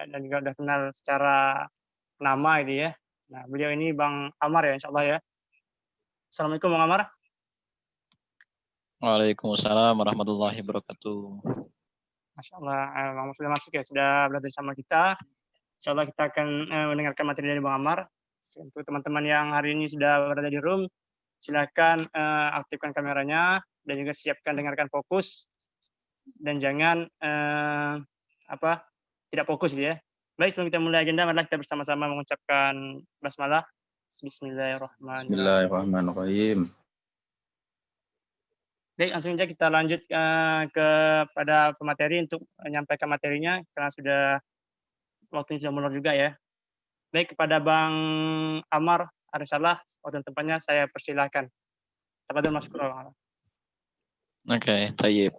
dan juga udah kenal secara nama gitu ya. Nah, beliau ini Bang Amar ya, insyaallah ya. Assalamualaikum Bang Amar. Waalaikumsalam warahmatullahi wabarakatuh. Masya Allah, Bang Amar sudah masuk ya, sudah berada bersama kita. Insya Allah kita akan mendengarkan materi dari Bang Amar. Untuk teman-teman yang hari ini sudah berada di room, silakan aktifkan kameranya dan juga siapkan dengarkan fokus dan jangan tidak fokus gitu ya. Baik, sebelum kita mulai agenda, marilah kita bersama-sama mengucapkan basmalah. Bismillahirrahmanirrahim. Bismillahirrahmanirrahim. Baik, langsung saja kita lanjut kepada pemateri untuk menyampaikan materinya karena sudah waktunya sudah mulai juga ya. Baik, kepada Bang Amar Arisalah, waktu dan tempatnya saya persilahkan. Tafadhol mashkurun. Oke, tayyib.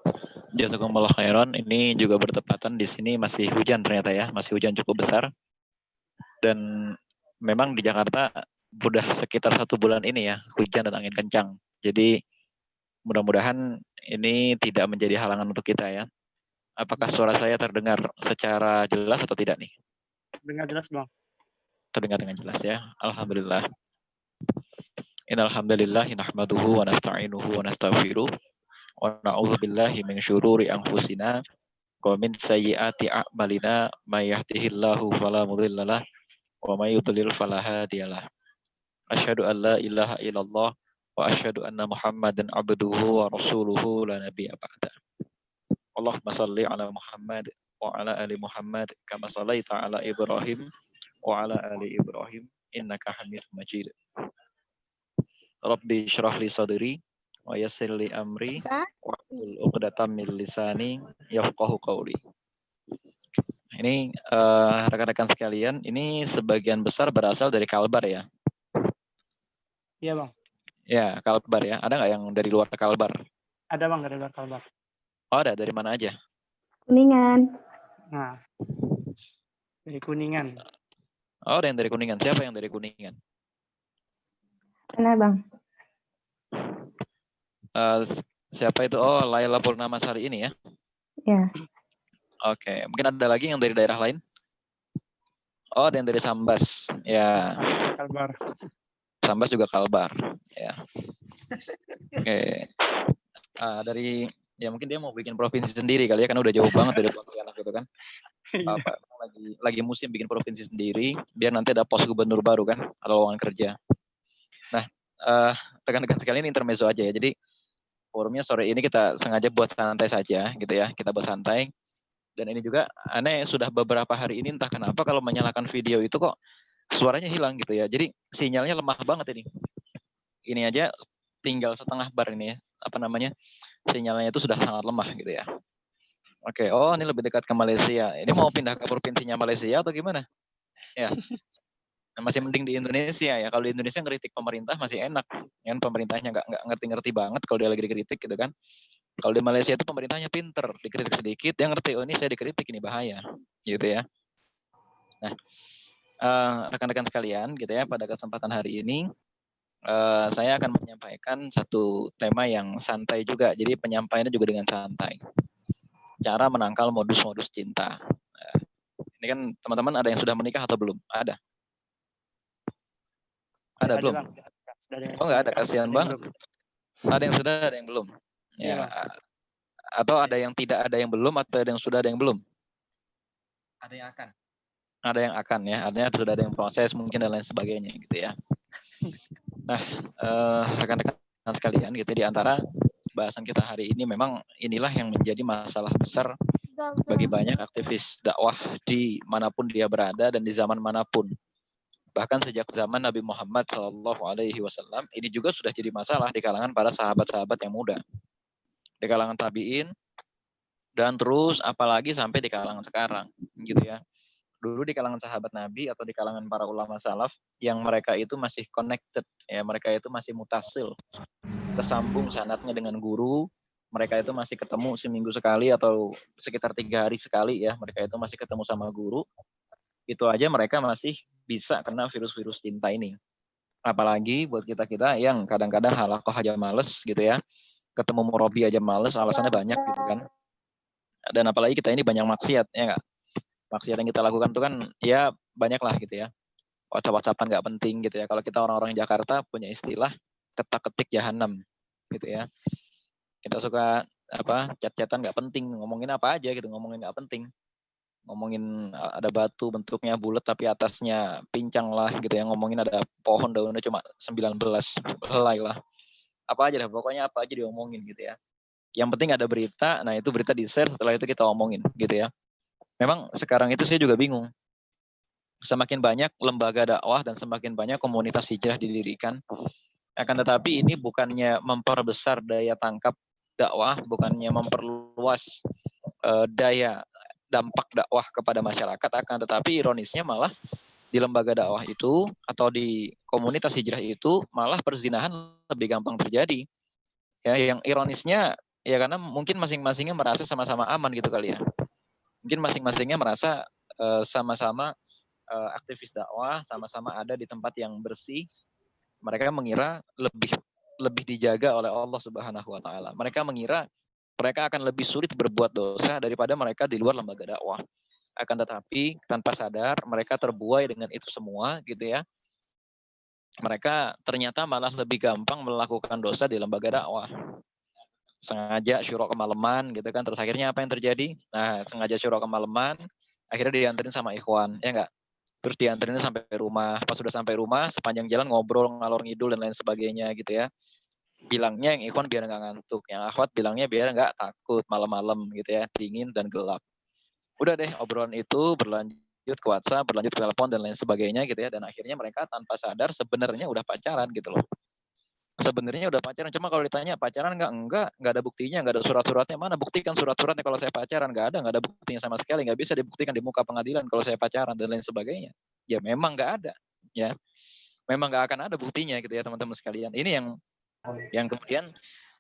Jazakumullah khairan. Ini juga bertepatan di sini masih hujan ternyata ya, masih hujan cukup besar. Dan memang di Jakarta sudah sekitar 1 bulan ini ya, hujan dan angin kencang. Jadi mudah-mudahan ini tidak menjadi halangan untuk kita ya. Apakah suara saya terdengar secara jelas atau tidak nih? Dengar jelas, Bang. Terdengar dengan jelas ya. Alhamdulillah. Innal hamdalillah nahmaduhu wa nasta'inuhu wa nastaghfiruh wa na'udzu billahi min syururi anfusina wa min sayyiati a'malina may yahdihillahu fala mudhillalah wa may yudlil fala hadiyalah. Asyhadu an la ilaha illallah wa asyhadu anna Muhammadan abduhu wa rasuluhu la nabiyya ba'da. Allahumma shalli ala Muhammad wa ala ali Muhammad kama shallaita ala Ibrahim wa ala ali Ibrahim innaka Hamidum Majid. Rabbi syrah li sadri wa yassir li amri wa hlul 'uqdatam min lisani yafqahu qawli. Ini rekan-rekan sekalian, ini sebagian besar berasal dari Kalbar ya. Iya, Bang. Ya, Kalbar ya. Ada nggak yang dari luar Kalbar? Ada, Bang, dari luar Kalbar. Oh, ada. Dari mana aja? Kuningan. Nah, dari Kuningan. Oh, ada yang dari Kuningan. Siapa yang dari Kuningan? Mana, Bang? Siapa itu? Oh, Laila Purnamasari ini ya? Ya. Oke. Mungkin ada lagi yang dari daerah lain? Oh, ada yang dari Sambas. Ya. Kalbar. Sambas juga Kalbar. Ya. Oke. Dari ya mungkin dia mau bikin provinsi sendiri kali ya, kan udah jauh banget dari Pontianak gitu kan. Apa lagi musim bikin provinsi sendiri biar nanti ada pos gubernur baru kan, ada lowongan kerja. Nah, rekan-rekan sekalian intermezzo aja ya. Jadi forumnya sore ini kita sengaja buat santai saja gitu ya. Kita buat santai. Dan ini juga aneh, sudah beberapa hari ini entah kenapa kalau menyalakan video itu kok suaranya hilang gitu ya. Jadi sinyalnya lemah banget ini. Ini aja tinggal setengah bar ini ya. Apa namanya? Sinyalnya itu sudah sangat lemah gitu ya. Oke, oh ini lebih dekat ke Malaysia. Ini mau pindah ke provinsinya Malaysia atau gimana? Ya. Nah, masih mending di Indonesia ya. Kalau di Indonesia ngeritik pemerintah masih enak. Kan pemerintahnya nggak ngerti-ngerti banget kalau dia lagi dikritik gitu kan. Kalau di Malaysia itu pemerintahnya pinter, dikritik sedikit, dia ngerti, oh ini saya dikritik, ini bahaya. Gitu ya. Nah, rekan-rekan sekalian gitu ya, pada kesempatan hari ini, saya akan menyampaikan satu tema yang santai juga. Jadi penyampaiannya juga dengan santai. Cara menangkal modus-modus cinta. Nah, ini kan teman-teman ada yang sudah menikah atau belum? Ada? Ada belum? Oh nggak ada, kasihan banget. Ada yang sudah, ada yang belum. Ya. Atau ada yang tidak, ada yang belum, atau ada yang sudah, ada yang belum? Ada yang akan. Ada yang akan ya, artinya sudah ada yang proses mungkin dan lain sebagainya gitu ya. Nah, rekan-rekan sekalian gitu, di antara bahasan kita hari ini memang inilah yang menjadi masalah besar bagi banyak aktivis dakwah di manapun dia berada dan di zaman manapun. Bahkan sejak zaman Nabi Muhammad SAW, ini juga sudah jadi masalah di kalangan para sahabat-sahabat yang muda, di kalangan tabiin, dan terus apalagi sampai di kalangan sekarang, gitu ya. Dulu di kalangan sahabat Nabi atau di kalangan para ulama salaf yang mereka itu masih connected, ya mereka itu masih mutasil, tersambung sanadnya dengan guru, mereka itu masih ketemu seminggu sekali atau sekitar 3 hari sekali ya, mereka itu masih ketemu sama guru. Itu aja mereka masih bisa kena virus-virus cinta ini. Apalagi buat kita-kita yang kadang-kadang halakoh aja males gitu ya. Ketemu murabi aja males, alasannya banyak gitu kan. Dan apalagi kita ini banyak maksiat, ya nggak? Maksiat yang kita lakukan itu kan ya banyak lah gitu ya. WhatsApp-WhatsAppan nggak penting gitu ya. Kalau kita orang-orang Jakarta punya istilah ketak-ketik jahanam gitu ya. Kita suka chat-chatan nggak penting, ngomongin apa aja gitu, ngomongin nggak penting. Ngomongin ada batu bentuknya bulat tapi atasnya pincang lah gitu ya. Ngomongin ada pohon daunnya cuma 19 helai lah. Apa aja dah, pokoknya apa aja diomongin gitu ya. Yang penting ada berita, nah itu berita di-share, setelah itu kita omongin gitu ya. Memang sekarang itu saya juga bingung. Semakin banyak lembaga dakwah dan semakin banyak komunitas hijrah didirikan. Akan tetapi ini bukannya memperbesar daya tangkap dakwah, bukannya memperluas daya dampak dakwah kepada masyarakat, akan tetapi ironisnya malah di lembaga dakwah itu atau di komunitas hijrah itu malah perzinahan lebih gampang terjadi. Ya, yang ironisnya ya karena mungkin masing-masingnya merasa sama-sama aman gitu kali ya. Mungkin masing-masingnya merasa sama-sama aktivis dakwah, sama-sama ada di tempat yang bersih. Mereka mengira lebih dijaga oleh Allah Subhanahu wa taala. Mereka mengira mereka akan lebih sulit berbuat dosa daripada mereka di luar lembaga dakwah. Akan tetapi tanpa sadar mereka terbuai dengan itu semua gitu ya. Mereka ternyata malah lebih gampang melakukan dosa di lembaga dakwah. Sengaja syura kemalaman gitu kan, terus akhirnya apa yang terjadi? Nah, sengaja syura kemalaman, akhirnya dianterin sama ikhwan, ya enggak? Terus dianterin sampai rumah. Pas sudah sampai rumah, sepanjang jalan ngobrol, ngalor ngidul dan lain sebagainya gitu ya. Bilangnya yang ikhwan biar nggak ngantuk, yang akhwat bilangnya biar nggak takut malam-malam gitu ya, dingin dan gelap. Udah deh, obrolan itu berlanjut ke WhatsApp, berlanjut ke telepon dan lain sebagainya gitu ya, dan akhirnya mereka tanpa sadar sebenarnya udah pacaran gitu loh. Sebenarnya udah pacaran, cuma kalau ditanya pacaran nggak ada buktinya, nggak ada surat-suratnya. Mana buktikan surat-suratnya kalau saya pacaran? Nggak ada buktinya sama sekali, nggak bisa dibuktikan di muka pengadilan kalau saya pacaran dan lain sebagainya. Ya memang nggak ada, ya memang nggak akan ada buktinya gitu ya teman-teman sekalian. Ini yang kemudian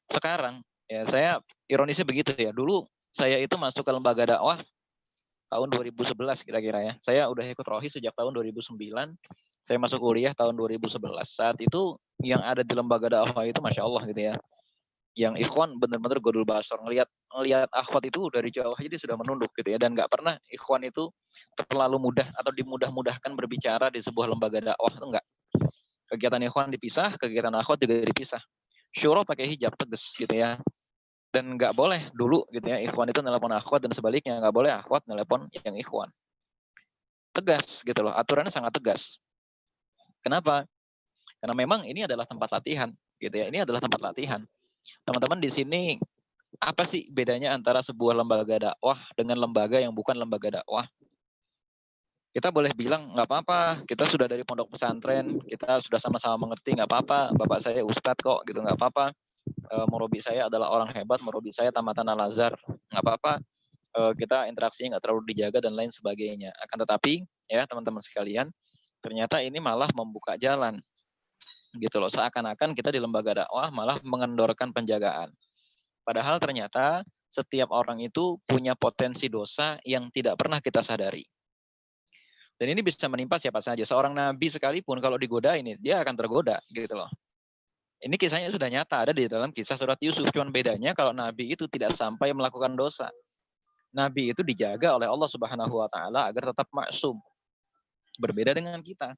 sekarang ya saya ironisnya begitu ya. Dulu saya itu masuk ke lembaga dakwah tahun 2011 kira-kira ya. Saya udah ikut rohis sejak tahun 2009. Saya masuk kuliah tahun 2011. Saat itu yang ada di lembaga dakwah itu Masya Allah gitu ya. Yang ikhwan benar-benar godul basor. Ngelihat akhwat itu dari jauh aja dia sudah menunduk gitu ya. Dan nggak pernah ikhwan itu terlalu mudah atau dimudah-mudahkan berbicara di sebuah lembaga dakwah. Itu enggak. Kegiatan ikhwan dipisah, kegiatan akhwat juga dipisah. Syura pakai hijab tegas gitu ya. Dan nggak boleh dulu gitu ya ikhwan itu nelpon akhwat dan sebaliknya, nggak boleh akhwat nelpon yang ikhwan. Tegas gitu loh, aturannya sangat tegas. Kenapa? Karena memang ini adalah tempat latihan gitu ya. Ini adalah tempat latihan. Teman-teman di sini apa sih bedanya antara sebuah lembaga dakwah dengan lembaga yang bukan lembaga dakwah? Kita boleh bilang nggak apa-apa, kita sudah dari pondok pesantren, kita sudah sama-sama mengerti, nggak apa-apa, bapak saya ustadz kok gitu, nggak apa-apa. Murabi saya adalah orang hebat, murabi saya tamatan Al-Azhar, nggak apa-apa. Kita interaksinya nggak terlalu dijaga dan lain sebagainya. Akan tetapi ya teman-teman sekalian, ternyata ini malah membuka jalan gitu loh. Seakan-akan kita di lembaga dakwah malah mengendorkan penjagaan. Padahal ternyata setiap orang itu punya potensi dosa yang tidak pernah kita sadari. Dan ini bisa menimpa siapa saja. Seorang nabi sekalipun kalau digoda ini dia akan tergoda gitu loh. Ini kisahnya sudah nyata ada di dalam kisah surat Yusuf. Cuman bedanya kalau nabi itu tidak sampai melakukan dosa. Nabi itu dijaga oleh Allah Subhanahu wa taala agar tetap maksum. Berbeda dengan kita.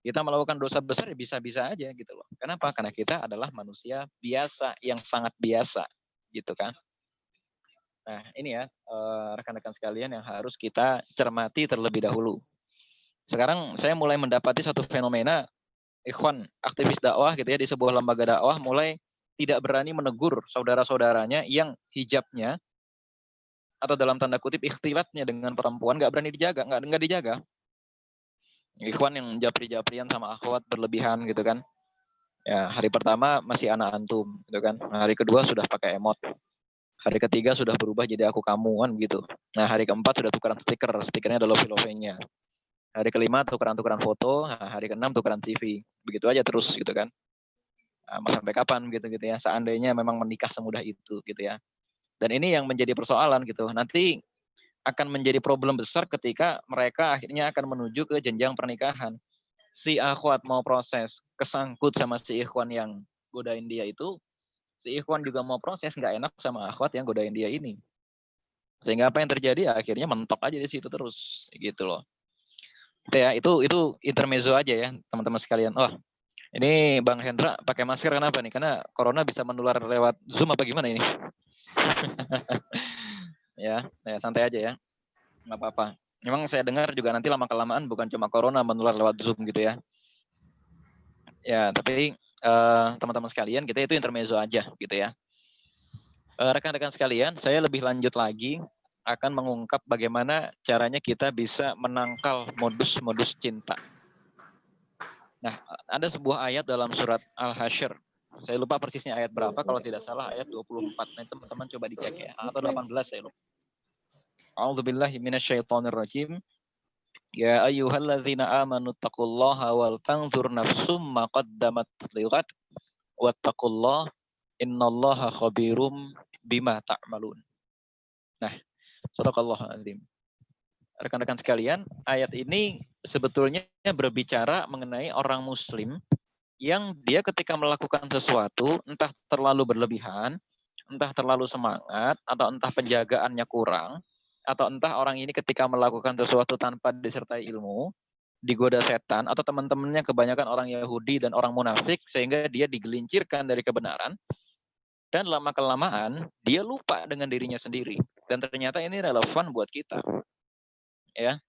Kita melakukan dosa besar ya bisa-bisa aja gitu loh. Kenapa? Karena kita adalah manusia biasa yang sangat biasa gitu kan. Nah, ini ya rekan-rekan sekalian yang harus kita cermati terlebih dahulu. Sekarang saya mulai mendapati satu fenomena ikhwan aktivis dakwah gitu ya di sebuah lembaga dakwah mulai tidak berani menegur saudara-saudaranya yang hijabnya atau dalam tanda kutip ikhtilatnya dengan perempuan nggak berani dijaga, nggak dijaga. Ikhwan yang japri-japrian sama akhwat berlebihan gitu kan. Ya, hari pertama masih anak antum gitu kan. Hari kedua sudah pakai emot. Hari ketiga sudah berubah jadi aku kamu kan gitu. Nah, hari keempat sudah tukeran stiker, stikernya ada love-nya. Hari kelima tukeran-tukeran foto, nah, hari keenam tukeran CV. Begitu aja terus gitu kan. Nah, mau sampai kapan gitu ya. Seandainya memang menikah semudah itu gitu ya. Dan ini yang menjadi persoalan gitu. Nanti akan menjadi problem besar ketika mereka akhirnya akan menuju ke jenjang pernikahan. Si akhwat mau proses kesangkut sama si ikhwan yang godain dia itu, si ikhwan juga mau proses nggak enak sama akhwat yang godain dia ini. Sehingga apa yang terjadi akhirnya mentok aja di situ terus gitu loh. Itu intermezzo aja ya teman-teman sekalian. Oh, ini Bang Hendra pakai masker kenapa nih? Karena corona bisa menular lewat Zoom apa gimana ini? Ya santai aja ya. Nggak apa-apa. Memang saya dengar juga nanti lama-kelamaan bukan cuma corona menular lewat Zoom gitu ya. Ya, tapi teman-teman sekalian kita itu intermezzo aja gitu ya. Rekan-rekan sekalian, saya lebih lanjut lagi akan mengungkap bagaimana caranya kita bisa menangkal modus-modus cinta. Nah, ada sebuah ayat dalam surat Al-Hasyr. Saya lupa persisnya ayat berapa, kalau tidak salah ayat 24. Nah, teman-teman coba dicek ya. Atau 18 saya lupa. A'udzubillahi minasyaitonirrajim. Ya ayyuhalladzina amanu taqullaha wal tanzur nafsum ma qaddamat lighad wattaqullaha innallaha khabirum bima ta'malun. Nah, sadaqallahul azim. Rekan-rekan sekalian, ayat ini sebetulnya berbicara mengenai orang muslim yang dia ketika melakukan sesuatu entah terlalu berlebihan, entah terlalu semangat, atau entah penjagaannya kurang, atau entah orang ini ketika melakukan sesuatu tanpa disertai ilmu, digoda setan, atau teman-temannya kebanyakan orang Yahudi dan orang munafik, sehingga dia digelincirkan dari kebenaran, dan lama-kelamaan dia lupa dengan dirinya sendiri. Dan ternyata ini relevan buat kita. Ya,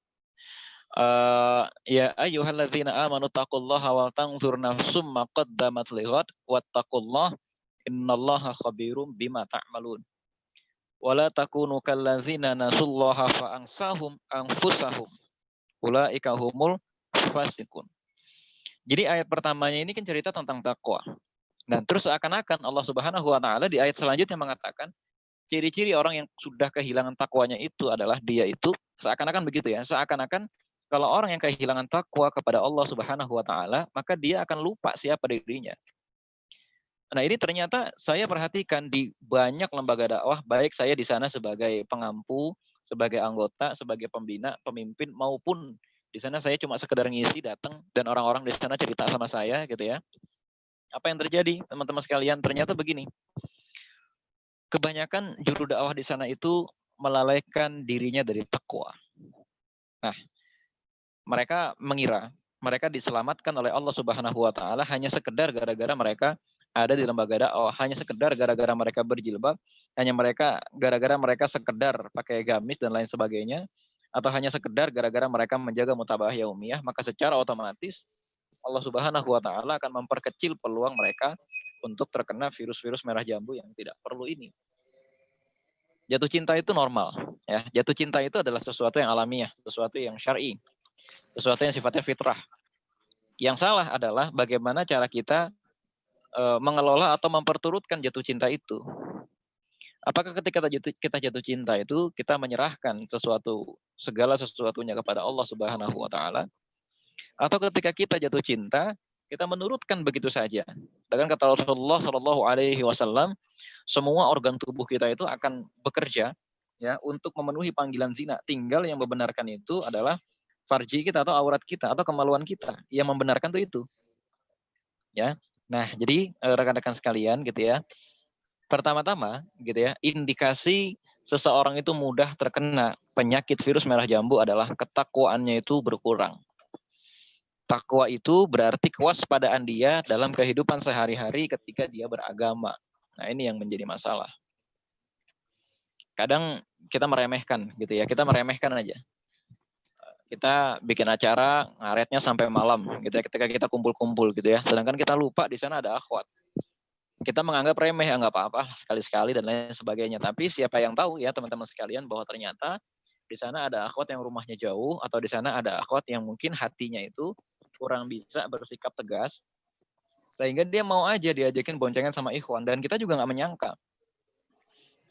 ya ayyuhalladzina amanu taqullaha wal tanzur nafsum ma qaddamat lighad wattaqullaha innallaha khabirum bima ta'malun. Wala takunu kalladzina nasullaha fa ansahum anfusahum ulaika humul fasiqun. Jadi ayat pertamanya ini kan cerita tentang takwa. Dan terus seakan-akan Allah Subhanahu wa taala di ayat selanjutnya mengatakan ciri-ciri orang yang sudah kehilangan takwanya itu adalah dia itu seakan-akan begitu ya, seakan-akan kalau orang yang kehilangan takwa kepada Allah Subhanahu wa taala, maka dia akan lupa siapa dirinya. Nah, ini ternyata saya perhatikan di banyak lembaga dakwah, baik saya di sana sebagai pengampu, sebagai anggota, sebagai pembina, pemimpin, maupun di sana saya cuma sekedar ngisi datang dan orang-orang di sana cerita sama saya gitu ya. Apa yang terjadi, teman-teman sekalian? Ternyata begini. Kebanyakan juru dakwah di sana itu melalaikan dirinya dari takwa. Nah, mereka mengira mereka diselamatkan oleh Allah Subhanahu wa taala hanya sekedar gara-gara mereka ada di lembaga dakwah, hanya sekedar gara-gara mereka berjilbab, hanya gara-gara mereka sekedar pakai gamis dan lain sebagainya, atau hanya sekedar gara-gara mereka menjaga mutabah yaumiyah, maka secara otomatis Allah Subhanahu wa taala akan memperkecil peluang mereka untuk terkena virus-virus merah jambu yang tidak perlu ini. Jatuh cinta itu normal, ya. Jatuh cinta itu adalah sesuatu yang alamiah, sesuatu yang syar'i, sesuatu yang sifatnya fitrah. Yang salah adalah bagaimana cara kita mengelola atau memperturutkan jatuh cinta itu. Apakah ketika kita jatuh cinta itu kita menyerahkan segala sesuatunya kepada Allah Subhanahu wa taala, atau ketika kita jatuh cinta kita menurutkan begitu saja. Dengan kata Rasulullah Shallallahu Alaihi Wasallam, semua organ tubuh kita itu akan bekerja ya untuk memenuhi panggilan zina. Tinggal yang membenarkan itu adalah farji kita atau aurat kita atau kemaluan kita. Yang membenarkan itu. Ya. Nah, jadi rekan-rekan sekalian gitu ya. Pertama-tama gitu ya, indikasi seseorang itu mudah terkena penyakit virus merah jambu adalah ketakwaannya itu berkurang. Takwa itu berarti kewaspadaan dia dalam kehidupan sehari-hari ketika dia beragama. Nah, ini yang menjadi masalah. Kadang kita meremehkan gitu ya, kita meremehkan aja. Kita bikin acara ngaretnya sampai malam gitu ya, ketika kita kumpul-kumpul gitu ya. Sedangkan kita lupa di sana ada akhwat. Kita menganggap remeh, ya nggak apa-apa, sekali-sekali dan lain sebagainya. Tapi siapa yang tahu ya teman-teman sekalian bahwa ternyata di sana ada akhwat yang rumahnya jauh, atau di sana ada akhwat yang mungkin hatinya itu kurang bisa bersikap tegas, sehingga dia mau aja diajakin boncengan sama ikhwan, dan kita juga nggak menyangka.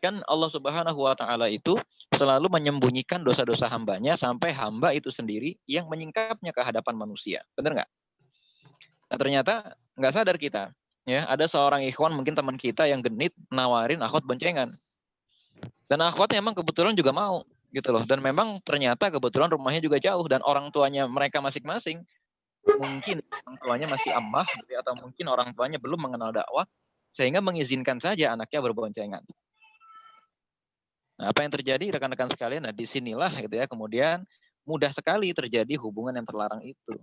Kan Allah Subhanahu wa taala itu selalu menyembunyikan dosa-dosa hambanya sampai hamba itu sendiri yang menyingkapnya ke hadapan manusia. Benar nggak? Nah, ternyata nggak sadar kita. Ya, ada seorang ikhwan mungkin teman kita yang genit nawarin akhwat boncengan. Dan akhwatnya emang kebetulan juga mau gitu loh. Dan memang ternyata kebetulan rumahnya juga jauh dan orang tuanya mereka masing-masing mungkin orang tuanya masih amah gitu, atau mungkin orang tuanya belum mengenal dakwah sehingga mengizinkan saja anaknya berboncengan. Nah, apa yang terjadi rekan-rekan sekalian? Nah, disinilah gitu ya, kemudian mudah sekali terjadi hubungan yang terlarang itu.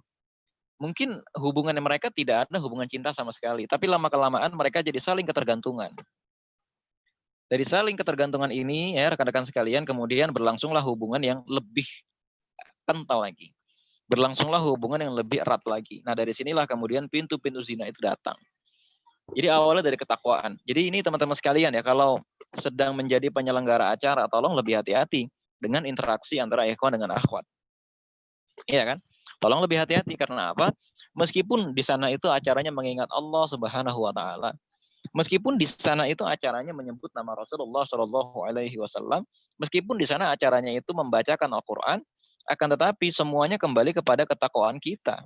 Mungkin hubungan mereka tidak ada hubungan cinta sama sekali, tapi lama-kelamaan mereka jadi saling ketergantungan. Dari saling ketergantungan ini, ya rekan-rekan sekalian, kemudian berlangsunglah hubungan yang lebih kental lagi. Berlangsunglah hubungan yang lebih erat lagi. Nah, dari sinilah kemudian pintu-pintu zina itu datang. Jadi awalnya dari ketakwaan. Jadi ini teman-teman sekalian ya, kalau sedang menjadi penyelenggara acara, tolong lebih hati-hati dengan interaksi antara ikhwan dengan akhwat. Iya kan? Tolong lebih hati-hati karena apa? Meskipun di sana itu acaranya mengingat Allah Subhanahu wa taala, meskipun di sana itu acaranya menyebut nama Rasulullah Shallallahu alaihi wasallam, meskipun di sana acaranya itu membacakan Al-Qur'an, akan tetapi semuanya kembali kepada ketakwaan kita.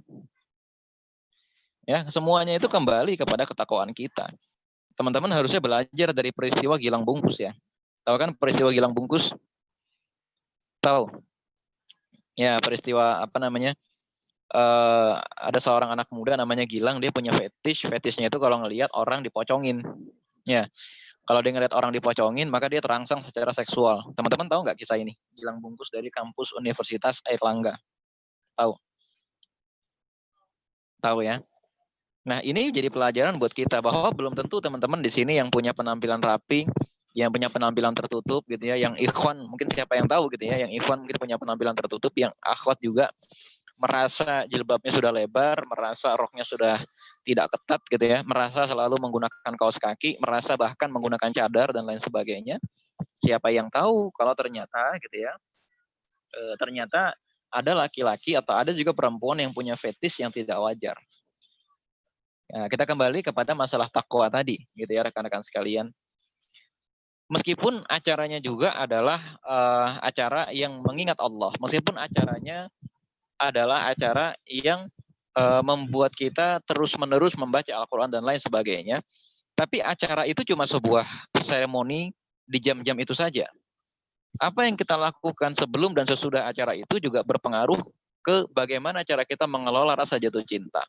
Ya, semuanya itu kembali kepada ketakwaan kita. Teman-teman harusnya belajar dari peristiwa Gilang Bungkus ya. Tahu kan peristiwa Gilang Bungkus? Tahu? Ya, peristiwa apa namanya? Ada seorang anak muda namanya Gilang, dia punya fetish. Fetishnya itu kalau ngelihat orang dipocongin. Ya, kalau dia ngelihat orang dipocongin, maka dia terangsang secara seksual. Teman-teman tahu nggak kisah ini? Gilang Bungkus dari kampus Universitas Airlangga. Tahu? Tahu ya? Nah, ini jadi pelajaran buat kita bahwa belum tentu teman-teman di sini yang punya penampilan rapi, yang punya penampilan tertutup gitu ya, yang ikhwan mungkin siapa yang tahu gitu ya, yang ikhwan mungkin punya penampilan tertutup, yang akhwat juga merasa jilbabnya sudah lebar, merasa roknya sudah tidak ketat gitu ya, merasa selalu menggunakan kaos kaki, merasa bahkan menggunakan cadar dan lain sebagainya. Siapa yang tahu kalau ternyata gitu ya, ternyata ada laki-laki atau ada juga perempuan yang punya fetis yang tidak wajar. Nah, kita kembali kepada masalah takwa tadi, gitu ya rekan-rekan sekalian. Meskipun acaranya juga adalah acara yang mengingat Allah, meskipun acaranya adalah acara yang membuat kita terus-menerus membaca Al-Quran dan lain sebagainya, tapi acara itu cuma sebuah seremoni di jam-jam itu saja. Apa yang kita lakukan sebelum dan sesudah acara itu juga berpengaruh ke bagaimana cara kita mengelola rasa jatuh cinta.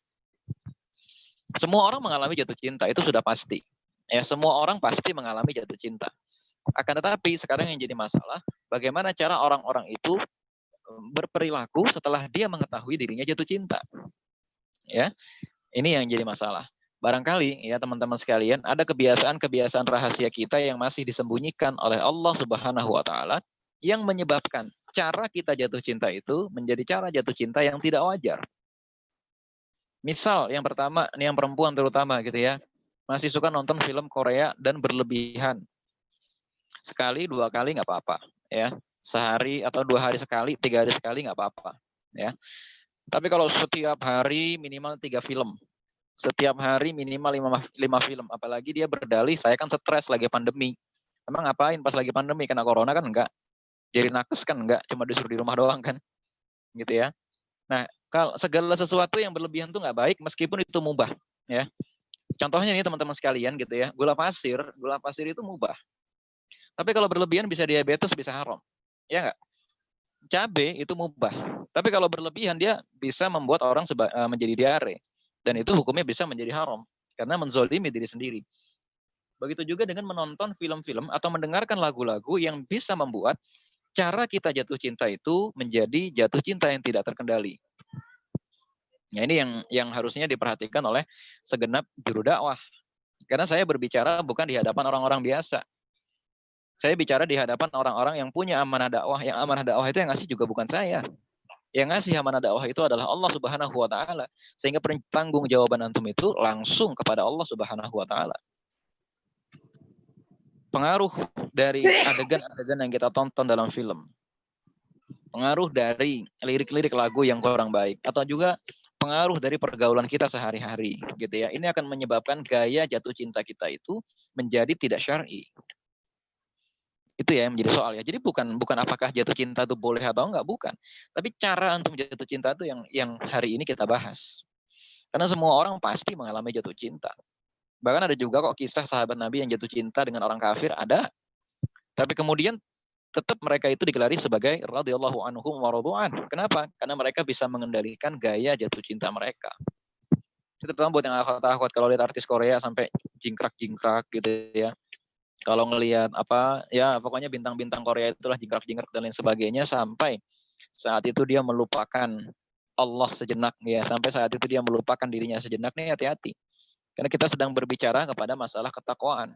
Semua orang mengalami jatuh cinta, itu sudah pasti. Ya, semua orang pasti mengalami jatuh cinta. Akan tetapi sekarang yang jadi masalah, bagaimana cara orang-orang itu berperilaku setelah dia mengetahui dirinya jatuh cinta. Ya, ini yang jadi masalah. Barangkali ya teman-teman sekalian, ada kebiasaan-kebiasaan rahasia kita yang masih disembunyikan oleh Allah Subhanahu wa taala yang menyebabkan cara kita jatuh cinta itu menjadi cara jatuh cinta yang tidak wajar. Misal yang pertama, yang perempuan terutama gitu ya, masih suka nonton film Korea dan berlebihan. Sekali, 2 kali nggak apa-apa, ya. Sehari atau 2 hari sekali, 3 hari sekali nggak apa-apa, ya. Tapi kalau setiap hari minimal 3 film, setiap hari minimal 5 film, apalagi dia berdalih, saya kan stres lagi pandemi. Emang ngapain pas lagi pandemi? Kena corona kan enggak. Jadi nakes kan enggak, cuma disuruh di rumah doang kan, gitu ya. Nah, kalau segala sesuatu yang berlebihan itu nggak baik meskipun itu mubah, ya. Contohnya nih teman-teman sekalian gitu ya, gula pasir itu mubah. Tapi kalau berlebihan bisa diabetes, bisa haram. Ya nggak? Cabai itu mubah. Tapi kalau berlebihan dia bisa membuat orang menjadi diare. Dan itu hukumnya bisa menjadi haram karena menzolimi diri sendiri. Begitu juga dengan menonton film-film atau mendengarkan lagu-lagu yang bisa membuat cara kita jatuh cinta itu menjadi jatuh cinta yang tidak terkendali. Nah, ini yang harusnya diperhatikan oleh segenap juru dakwah. Karena saya berbicara bukan di hadapan orang-orang biasa. Saya bicara di hadapan orang-orang yang punya amanah dakwah. Yang amanah dakwah itu yang ngasih juga bukan saya. Yang ngasih amanah dakwah itu adalah Allah Subhanahu wa taala. Sehingga tanggung jawaban antum itu langsung kepada Allah Subhanahu wa taala. Pengaruh dari adegan-adegan yang kita tonton dalam film. Pengaruh dari lirik-lirik lagu yang kurang baik, atau juga pengaruh dari pergaulan kita sehari-hari gitu ya. Ini akan menyebabkan gaya jatuh cinta kita itu menjadi tidak syar'i. Itu ya yang menjadi soal ya. Jadi bukan apakah jatuh cinta itu boleh atau enggak, bukan. Tapi cara antum jatuh cinta itu yang hari ini kita bahas. Karena semua orang pasti mengalami jatuh cinta. Bahkan ada juga kok kisah sahabat Nabi yang jatuh cinta dengan orang kafir, ada. Tapi kemudian tetap mereka itu digelari sebagai radhiyallahu anhum wa radu'an. Kenapa? Karena mereka bisa mengendalikan gaya jatuh cinta mereka. Itu terutama buat yang akhwat-akhwat, kalau lihat artis Korea sampai jingkrak-jingkrak gitu ya. Kalau ngelihat apa ya pokoknya bintang-bintang Korea itulah jingkrak-jingkrak dan lain sebagainya sampai saat itu dia melupakan Allah sejenak ya, sampai saat itu dia melupakan dirinya sejenak nih hati-hati. Karena kita sedang berbicara kepada masalah ketakwaan.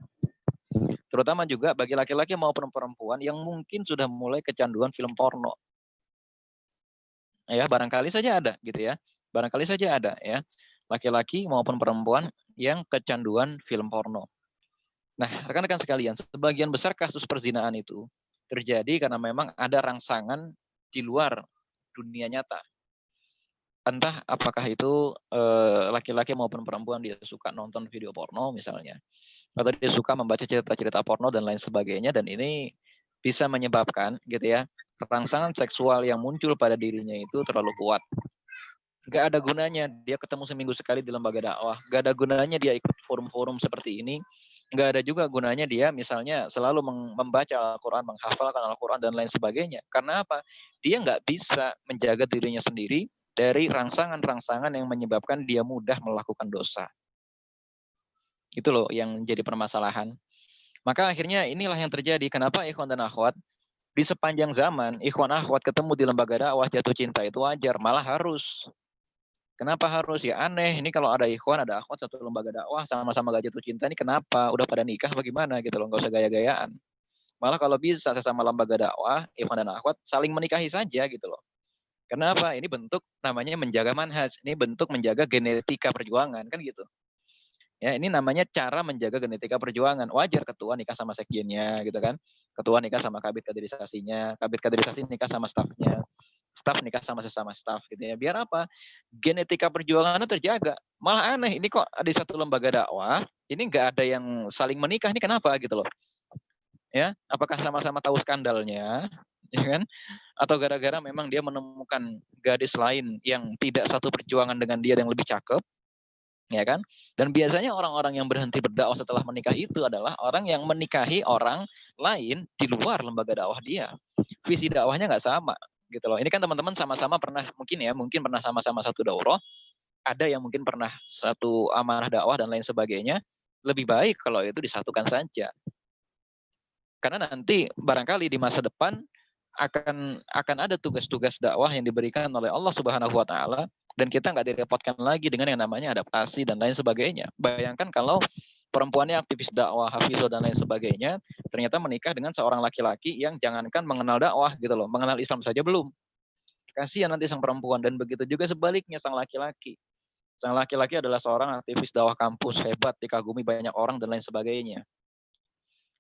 Terutama juga bagi laki-laki maupun perempuan yang mungkin sudah mulai kecanduan film porno. Ya, barangkali saja ada gitu ya. Barangkali saja ada ya. Laki-laki maupun perempuan yang kecanduan film porno. Nah, rekan-rekan sekalian, sebagian besar kasus perzinahan itu terjadi karena memang ada rangsangan di luar dunia nyata. Entah apakah itu laki-laki maupun perempuan dia suka nonton video porno misalnya, atau dia suka membaca cerita-cerita porno dan lain sebagainya, dan ini bisa menyebabkan gitu ya rangsangan seksual yang muncul pada dirinya itu terlalu kuat. Gak ada gunanya dia ketemu seminggu sekali di lembaga dakwah, gak ada gunanya dia ikut forum-forum seperti ini, gak ada juga gunanya dia misalnya selalu membaca Al-Quran, menghafalkan Al-Quran dan lain sebagainya. Karena apa? Dia nggak bisa menjaga dirinya sendiri dari rangsangan-rangsangan yang menyebabkan dia mudah melakukan dosa. Itu loh yang jadi permasalahan. Maka akhirnya inilah yang terjadi. Kenapa ikhwan dan akhwat di sepanjang zaman ikhwan akhwat ketemu di lembaga dakwah jatuh cinta itu wajar, malah harus. Kenapa harus? Ya aneh, ini kalau ada ikhwan, ada akhwat satu lembaga dakwah, sama-sama gak jatuh cinta, ini kenapa? Udah pada nikah bagaimana gitu loh, gak usah gaya-gayaan. Malah kalau bisa sesama lembaga dakwah, ikhwan dan akhwat saling menikahi saja gitu loh. Kenapa? Ini bentuk namanya menjaga manhaj, ini bentuk menjaga genetika perjuangan, kan gitu. Ya, ini namanya cara menjaga genetika perjuangan. Wajar ketua nikah sama sekjennya gitu kan. Ketua nikah sama kabid kaderisasinya, kabid kaderisasi nikah sama stafnya, staf nikah sama sesama staf gitu ya. Biar apa? Genetika perjuangannya terjaga. Malah aneh, ini kok di satu lembaga dakwah, ini nggak ada yang saling menikah, ini kenapa gitu loh. Ya, apakah sama-sama tahu skandalnya, ya kan? Atau gara-gara memang dia menemukan gadis lain yang tidak satu perjuangan dengan dia yang lebih cakep, ya kan? Dan biasanya orang-orang yang berhenti berdakwah setelah menikah itu adalah orang yang menikahi orang lain di luar lembaga dakwah dia. Visi dakwahnya nggak sama gitu loh. Ini kan teman-teman sama-sama pernah mungkin pernah sama-sama satu daurah, ada yang mungkin pernah satu amanah dakwah dan lain sebagainya. Lebih baik kalau itu disatukan saja. Karena nanti barangkali di masa depan akan ada tugas-tugas dakwah yang diberikan oleh Allah Subhanahu wa taala dan kita nggak direpotkan lagi dengan yang namanya adaptasi dan lain sebagainya. Bayangkan kalau perempuannya aktivis dakwah, hafizah dan lain sebagainya, ternyata menikah dengan seorang laki-laki yang jangankan mengenal dakwah gitu loh, mengenal Islam saja belum. Kasihan nanti sang perempuan, dan begitu juga sebaliknya sang laki-laki. Sang laki-laki adalah seorang aktivis dakwah kampus, hebat, dikagumi banyak orang dan lain sebagainya.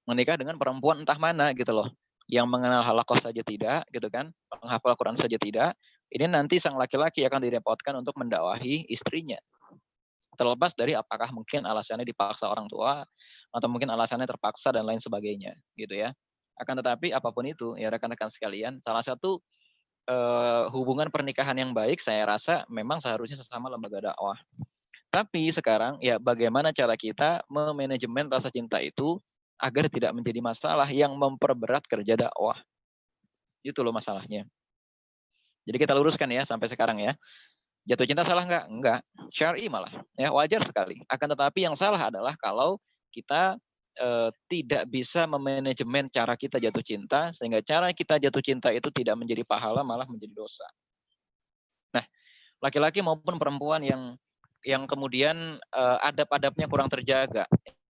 Menikah dengan perempuan entah mana gitu loh, yang mengenal halakoh saja tidak gitu kan, menghafal Quran saja tidak. Ini nanti sang laki-laki akan direpotkan untuk mendakwahi istrinya. Terlepas dari apakah mungkin alasannya dipaksa orang tua atau mungkin alasannya terpaksa dan lain sebagainya gitu ya. Akan tetapi apapun itu ya rekan-rekan sekalian, salah satu hubungan pernikahan yang baik saya rasa memang seharusnya sesama lembaga dakwah. Tapi sekarang ya bagaimana cara kita memanajemen rasa cinta itu agar tidak menjadi masalah yang memperberat kerja dakwah. Itu loh masalahnya. Jadi kita luruskan ya sampai sekarang ya. Jatuh cinta salah nggak? Enggak. Syar'i malah. Ya, wajar sekali. Akan tetapi yang salah adalah kalau kita tidak bisa memanajemen cara kita jatuh cinta, sehingga cara kita jatuh cinta itu tidak menjadi pahala, malah menjadi dosa. Nah, laki-laki maupun perempuan yang kemudian adab-adabnya kurang terjaga.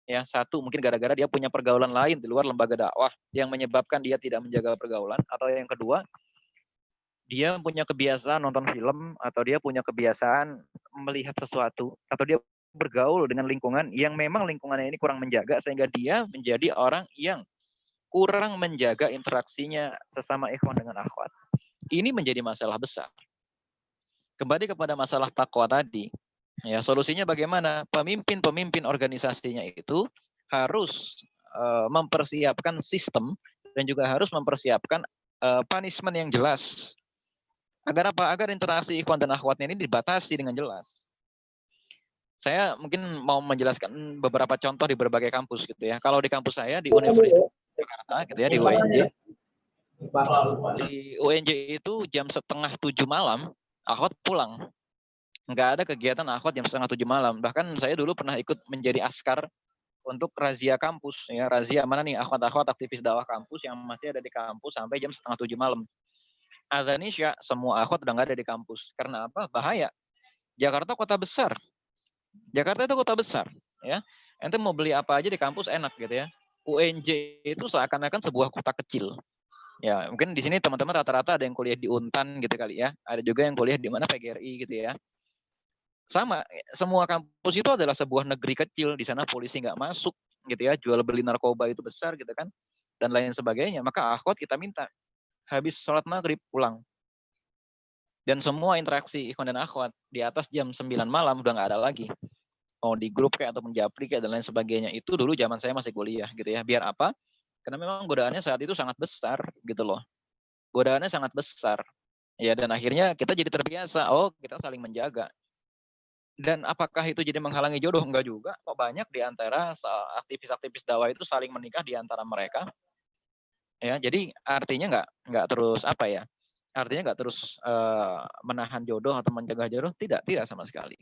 Ya, satu mungkin gara-gara dia punya pergaulan lain di luar lembaga dakwah yang menyebabkan dia tidak menjaga pergaulan, atau yang kedua dia punya kebiasaan nonton film, atau dia punya kebiasaan melihat sesuatu, atau dia bergaul dengan lingkungan yang memang lingkungannya ini kurang menjaga, sehingga dia menjadi orang yang kurang menjaga interaksinya sesama ikhwan dengan akhwat. Ini menjadi masalah besar. Kembali kepada masalah takwa tadi, ya solusinya bagaimana? Pemimpin-pemimpin organisasinya itu harus mempersiapkan sistem dan juga harus mempersiapkan punishment yang jelas. Agar apa? Agar interaksi ikhwan dan akhwatnya ini dibatasi dengan jelas. Saya mungkin mau menjelaskan beberapa contoh di berbagai kampus gitu ya. Kalau di kampus saya di Universitas Jakarta gitu ya, di UNJ. Di UNJ itu jam 6:30 malam akhwat pulang. Nggak ada kegiatan akhwat jam 6:30 malam. Bahkan saya dulu pernah ikut menjadi askar untuk razia kampus, ya razia mana nih akhwat-akhwat aktivis dakwah kampus yang masih ada di kampus sampai jam 6:30 malam. Azan Isya semua akhwat udah nggak ada di kampus. Karena apa? Bahaya. Jakarta kota besar. Jakarta itu kota besar, ya. Ente mau beli apa aja di kampus enak gitu ya. UNJ itu seakan-akan sebuah kota kecil. Ya, mungkin di sini teman-teman rata-rata ada yang kuliah di Untan gitu kali ya. Ada juga yang kuliah di mana PGRI gitu ya. Sama, semua kampus itu adalah sebuah negeri kecil. Di sana polisi nggak masuk gitu ya. Jual beli narkoba itu besar gitu kan. Dan lain sebagainya. Maka akhwat kita minta habis sholat maghrib pulang. Dan semua interaksi ikhwan dan akhwat di atas jam 9 malam udah nggak ada lagi. Mau di grup kayak ataupun japri kayak dan lain sebagainya. Itu dulu zaman saya masih kuliah gitu ya. Biar apa? Karena memang godaannya saat itu sangat besar gitu loh. Godaannya sangat besar. Ya, dan akhirnya kita jadi terbiasa. Oh, kita saling menjaga. Dan apakah itu jadi menghalangi jodoh? Enggak juga. Kok banyak di antara aktivis-aktivis dakwah itu saling menikah di antara mereka. Ya, jadi artinya nggak terus apa ya? Artinya nggak terus menahan jodoh atau mencegah jodoh. Tidak sama sekali.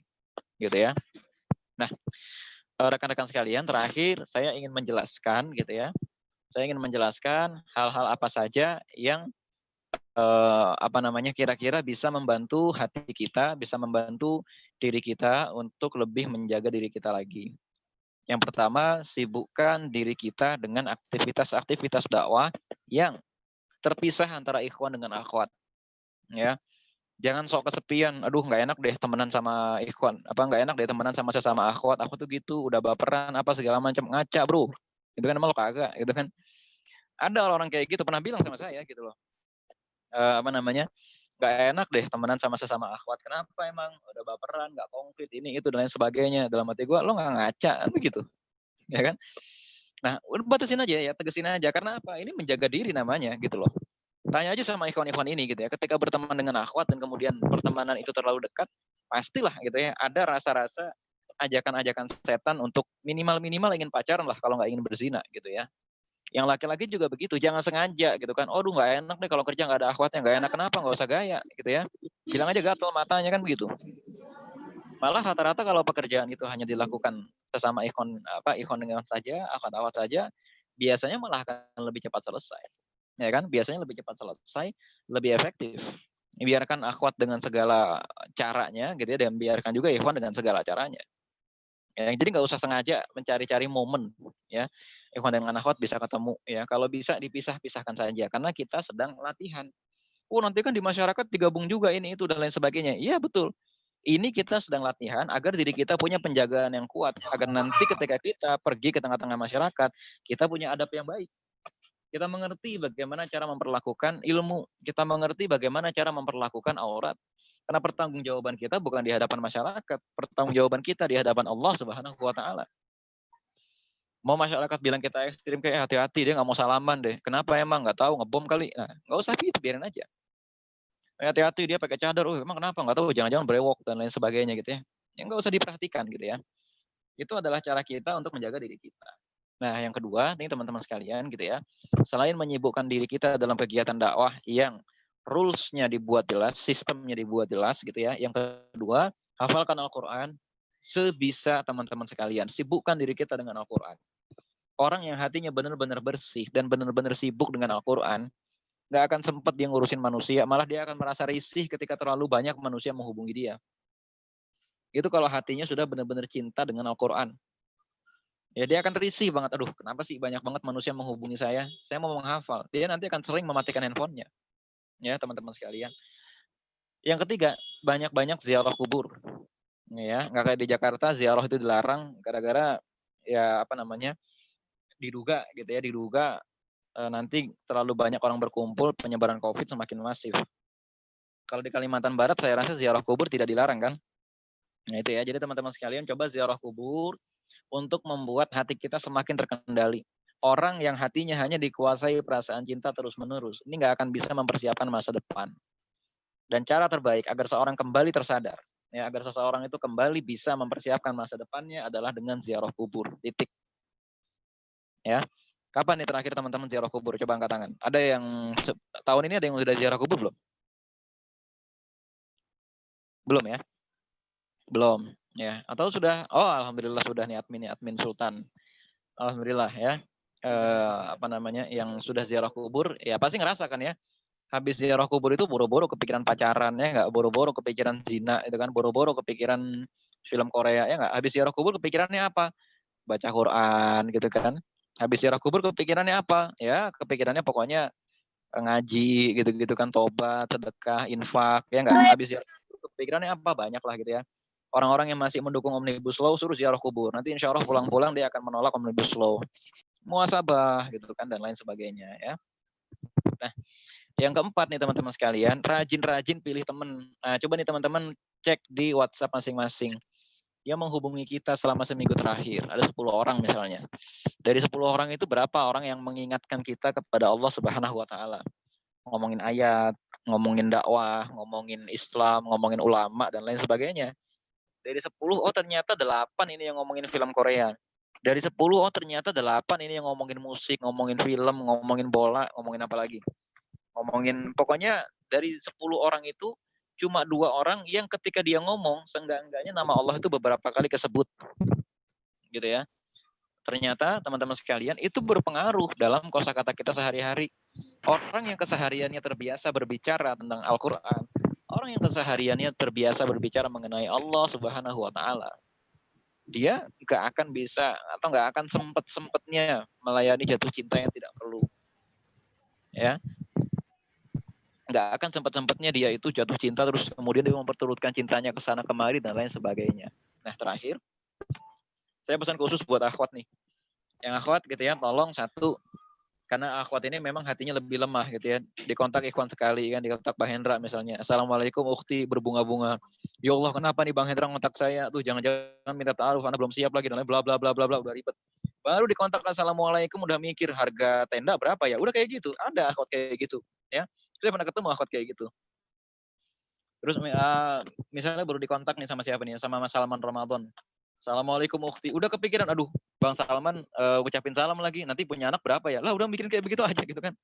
Gitu ya. Nah, rekan-rekan sekalian, terakhir saya ingin menjelaskan gitu ya. Saya ingin menjelaskan hal-hal apa saja yang kira-kira bisa membantu hati kita, bisa membantu diri kita untuk lebih menjaga diri kita lagi. Yang pertama, sibukkan diri kita dengan aktivitas-aktivitas dakwah yang terpisah antara ikhwan dengan akhwat. Ya, jangan sok kesepian. Aduh, nggak enak deh temenan sama ikhwan. Nggak enak deh temenan sama sesama akhwat. Aku tuh gitu, udah baperan apa segala macam, ngaca bro. Itu kan emang lo kagak, gitu kan. Ada orang kayak gitu pernah bilang sama saya gitu loh. Nggak enak deh temenan sama sesama akhwat. Kenapa emang? Udah baperan, nggak konkret, ini, itu, dan lain sebagainya. Dalam hati gue, lo nggak ngaca, begitu. Ya kan? Nah, udah batasin aja ya, tegesin aja. Karena apa? Ini menjaga diri namanya, gitu loh. Tanya aja sama ikhwan-ikhwan ini gitu ya. Ketika berteman dengan akhwat dan kemudian pertemanan itu terlalu dekat, pastilah gitu ya, ada rasa-rasa ajakan-ajakan setan untuk minimal-minimal ingin pacaran lah kalau nggak ingin berzina gitu ya. Yang laki-laki juga begitu, jangan sengaja gitu kan. Aduh nggak enak deh kalau kerja nggak ada akhwatnya, nggak enak kenapa? Nggak usah gaya gitu ya. Bilang aja gatel matanya kan begitu. Malah rata-rata kalau pekerjaan itu hanya dilakukan sesama ikhwan dengan saja, akhwat-akhwat saja, biasanya malah akan lebih cepat selesai. Ya kan? Biasanya lebih cepat selesai, lebih efektif. Biarkan akhwat dengan segala caranya gitu ya, dan biarkan juga ikhwan dengan segala caranya. Ya, jadi nggak usah sengaja mencari-cari momen ya. Ikhwan dengan akhwat bisa ketemu ya. Kalau bisa dipisah-pisahkan saja karena kita sedang latihan. Oh, nanti kan di masyarakat digabung juga ini itu dan lain sebagainya. Iya, betul. Ini kita sedang latihan agar diri kita punya penjagaan yang kuat, agar nanti ketika kita pergi ke tengah-tengah masyarakat, kita punya adab yang baik. Kita mengerti bagaimana cara memperlakukan ilmu, kita mengerti bagaimana cara memperlakukan aurat. Karena pertanggungjawaban kita bukan di hadapan masyarakat, pertanggungjawaban kita di hadapan Allah Subhanahu wa taala. Mau masyarakat bilang kita ekstrim, kayak hati-hati, dia nggak mau salaman deh. Kenapa emang? Nggak tahu, ngebom kali. Nah, nggak usah gitu, biarin aja. Hati-hati, dia pakai cadar, emang kenapa? Nggak tahu, jangan-jangan brewok dan lain sebagainya gitu ya. Yang nggak usah diperhatikan gitu ya. Itu adalah cara kita untuk menjaga diri kita. Nah, yang kedua, nih teman-teman sekalian gitu ya. Selain menyibukkan diri kita dalam kegiatan dakwah yang rules-nya dibuat jelas, sistemnya dibuat jelas gitu ya. Yang kedua, hafalkan Al-Quran sebisa teman-teman sekalian. Sibukkan diri kita dengan Al-Quran. Orang yang hatinya benar-benar bersih dan benar-benar sibuk dengan Al-Quran, nggak akan sempat dia ngurusin manusia, malah dia akan merasa risih ketika terlalu banyak manusia menghubungi dia. Itu kalau hatinya sudah benar-benar cinta dengan Al-Quran. Ya dia akan risih banget, aduh kenapa sih banyak banget manusia menghubungi saya mau menghafal. Dia nanti akan sering mematikan handphonenya. Ya teman-teman sekalian. Yang ketiga, banyak-banyak ziarah kubur. Ya, nggak kayak di Jakarta ziarah itu dilarang gara-gara ya diduga gitu ya, nanti terlalu banyak orang berkumpul, penyebaran COVID semakin masif. Kalau di Kalimantan Barat saya rasa ziarah kubur tidak dilarang kan. Nah itu ya, jadi teman-teman sekalian coba ziarah kubur untuk membuat hati kita semakin terkendali. Orang yang hatinya hanya dikuasai perasaan cinta terus-menerus, ini nggak akan bisa mempersiapkan masa depan. Dan cara terbaik agar seorang kembali tersadar, ya agar seseorang itu kembali bisa mempersiapkan masa depannya adalah dengan ziarah kubur. Titik. Ya. Kapan nih terakhir teman-teman ziarah kubur? Coba angkat tangan. Ada yang tahun ini ada yang sudah ziarah kubur belum? Belum ya? Belum. Ya. Atau sudah? Oh, alhamdulillah sudah nih admin Sultan. Alhamdulillah ya. Yang sudah ziarah kubur ya pasti ngerasakan ya. Habis ziarah kubur itu boro-boro kepikiran pacaran ya nggak, boro-boro kepikiran zina itu kan, boro-boro kepikiran film Korea ya nggak. Habis ziarah kubur kepikirannya apa? Baca Quran gitu kan. Habis ziarah kubur kepikirannya apa? Ya kepikirannya pokoknya ngaji gitu-gitu kan, tobat, sedekah, infak ya nggak. Habis ziarah kubur kepikirannya apa? Banyak lah gitu ya. Orang-orang yang masih mendukung Omnibus Law suruh ziarah kubur. Nanti insya Allah pulang-pulang dia akan menolak Omnibus Law. Muasabah gitu kan dan lain sebagainya ya. Nah, yang keempat nih teman-teman sekalian, rajin-rajin pilih teman. Nah, coba nih teman-teman cek di WhatsApp masing-masing. Dia menghubungi kita selama seminggu terakhir. Ada 10 orang misalnya. Dari 10 orang itu berapa orang yang mengingatkan kita kepada Allah Subhanahu wa taala? Ngomongin ayat, ngomongin dakwah, ngomongin Islam, ngomongin ulama dan lain sebagainya. Dari 10, oh ternyata 8 ini yang ngomongin film Korea. Dari 10, oh ternyata 8 ini yang ngomongin musik, ngomongin film, ngomongin bola, ngomongin apa lagi. Ngomongin, pokoknya dari 10 orang itu, cuma 2 orang yang ketika dia ngomong, seenggak-enggaknya nama Allah itu beberapa kali kesebut. Gitu ya. Ternyata teman-teman sekalian, itu berpengaruh dalam kosakata kita sehari-hari. Orang yang kesehariannya terbiasa berbicara tentang Al-Quran, orang yang kesehariannya terbiasa berbicara mengenai Allah Subhanahu wa taala, dia nggak akan bisa atau nggak akan sempet-sempetnya melayani jatuh cinta yang tidak perlu. Ya, nggak akan sempet-sempetnya dia itu jatuh cinta terus kemudian dia memperturutkan cintanya ke sana kemari dan lain sebagainya. Nah, terakhir, saya pesan khusus buat akhwat nih. Yang akhwat gitu ya, tolong satu, karena akhwat ini memang hatinya lebih lemah gitu ya. Dikontak ikhwan sekali kan, dikontak Bang Hendra misalnya. Assalamualaikum ukhti, berbunga-bunga. Ya Allah, kenapa nih Bang Hendra ngontak saya? Tuh jangan-jangan minta ta'aruf, Anda belum siap lagi dan lain bla bla bla bla bla, udah ribet. Baru dikontak Assalamualaikum udah mikir harga tenda berapa ya? Udah kayak gitu. Ada akhwat kayak gitu ya. Saya pernah ketemu akhwat kayak gitu. Terus misalnya baru dikontak nih sama siapa nih? Sama Mas Salman Ramadan. Assalamualaikum ukhti. Udah kepikiran, aduh Bang Salman ucapin salam lagi. Nanti punya anak berapa ya? Lah udah mikirin kayak begitu aja gitu kan.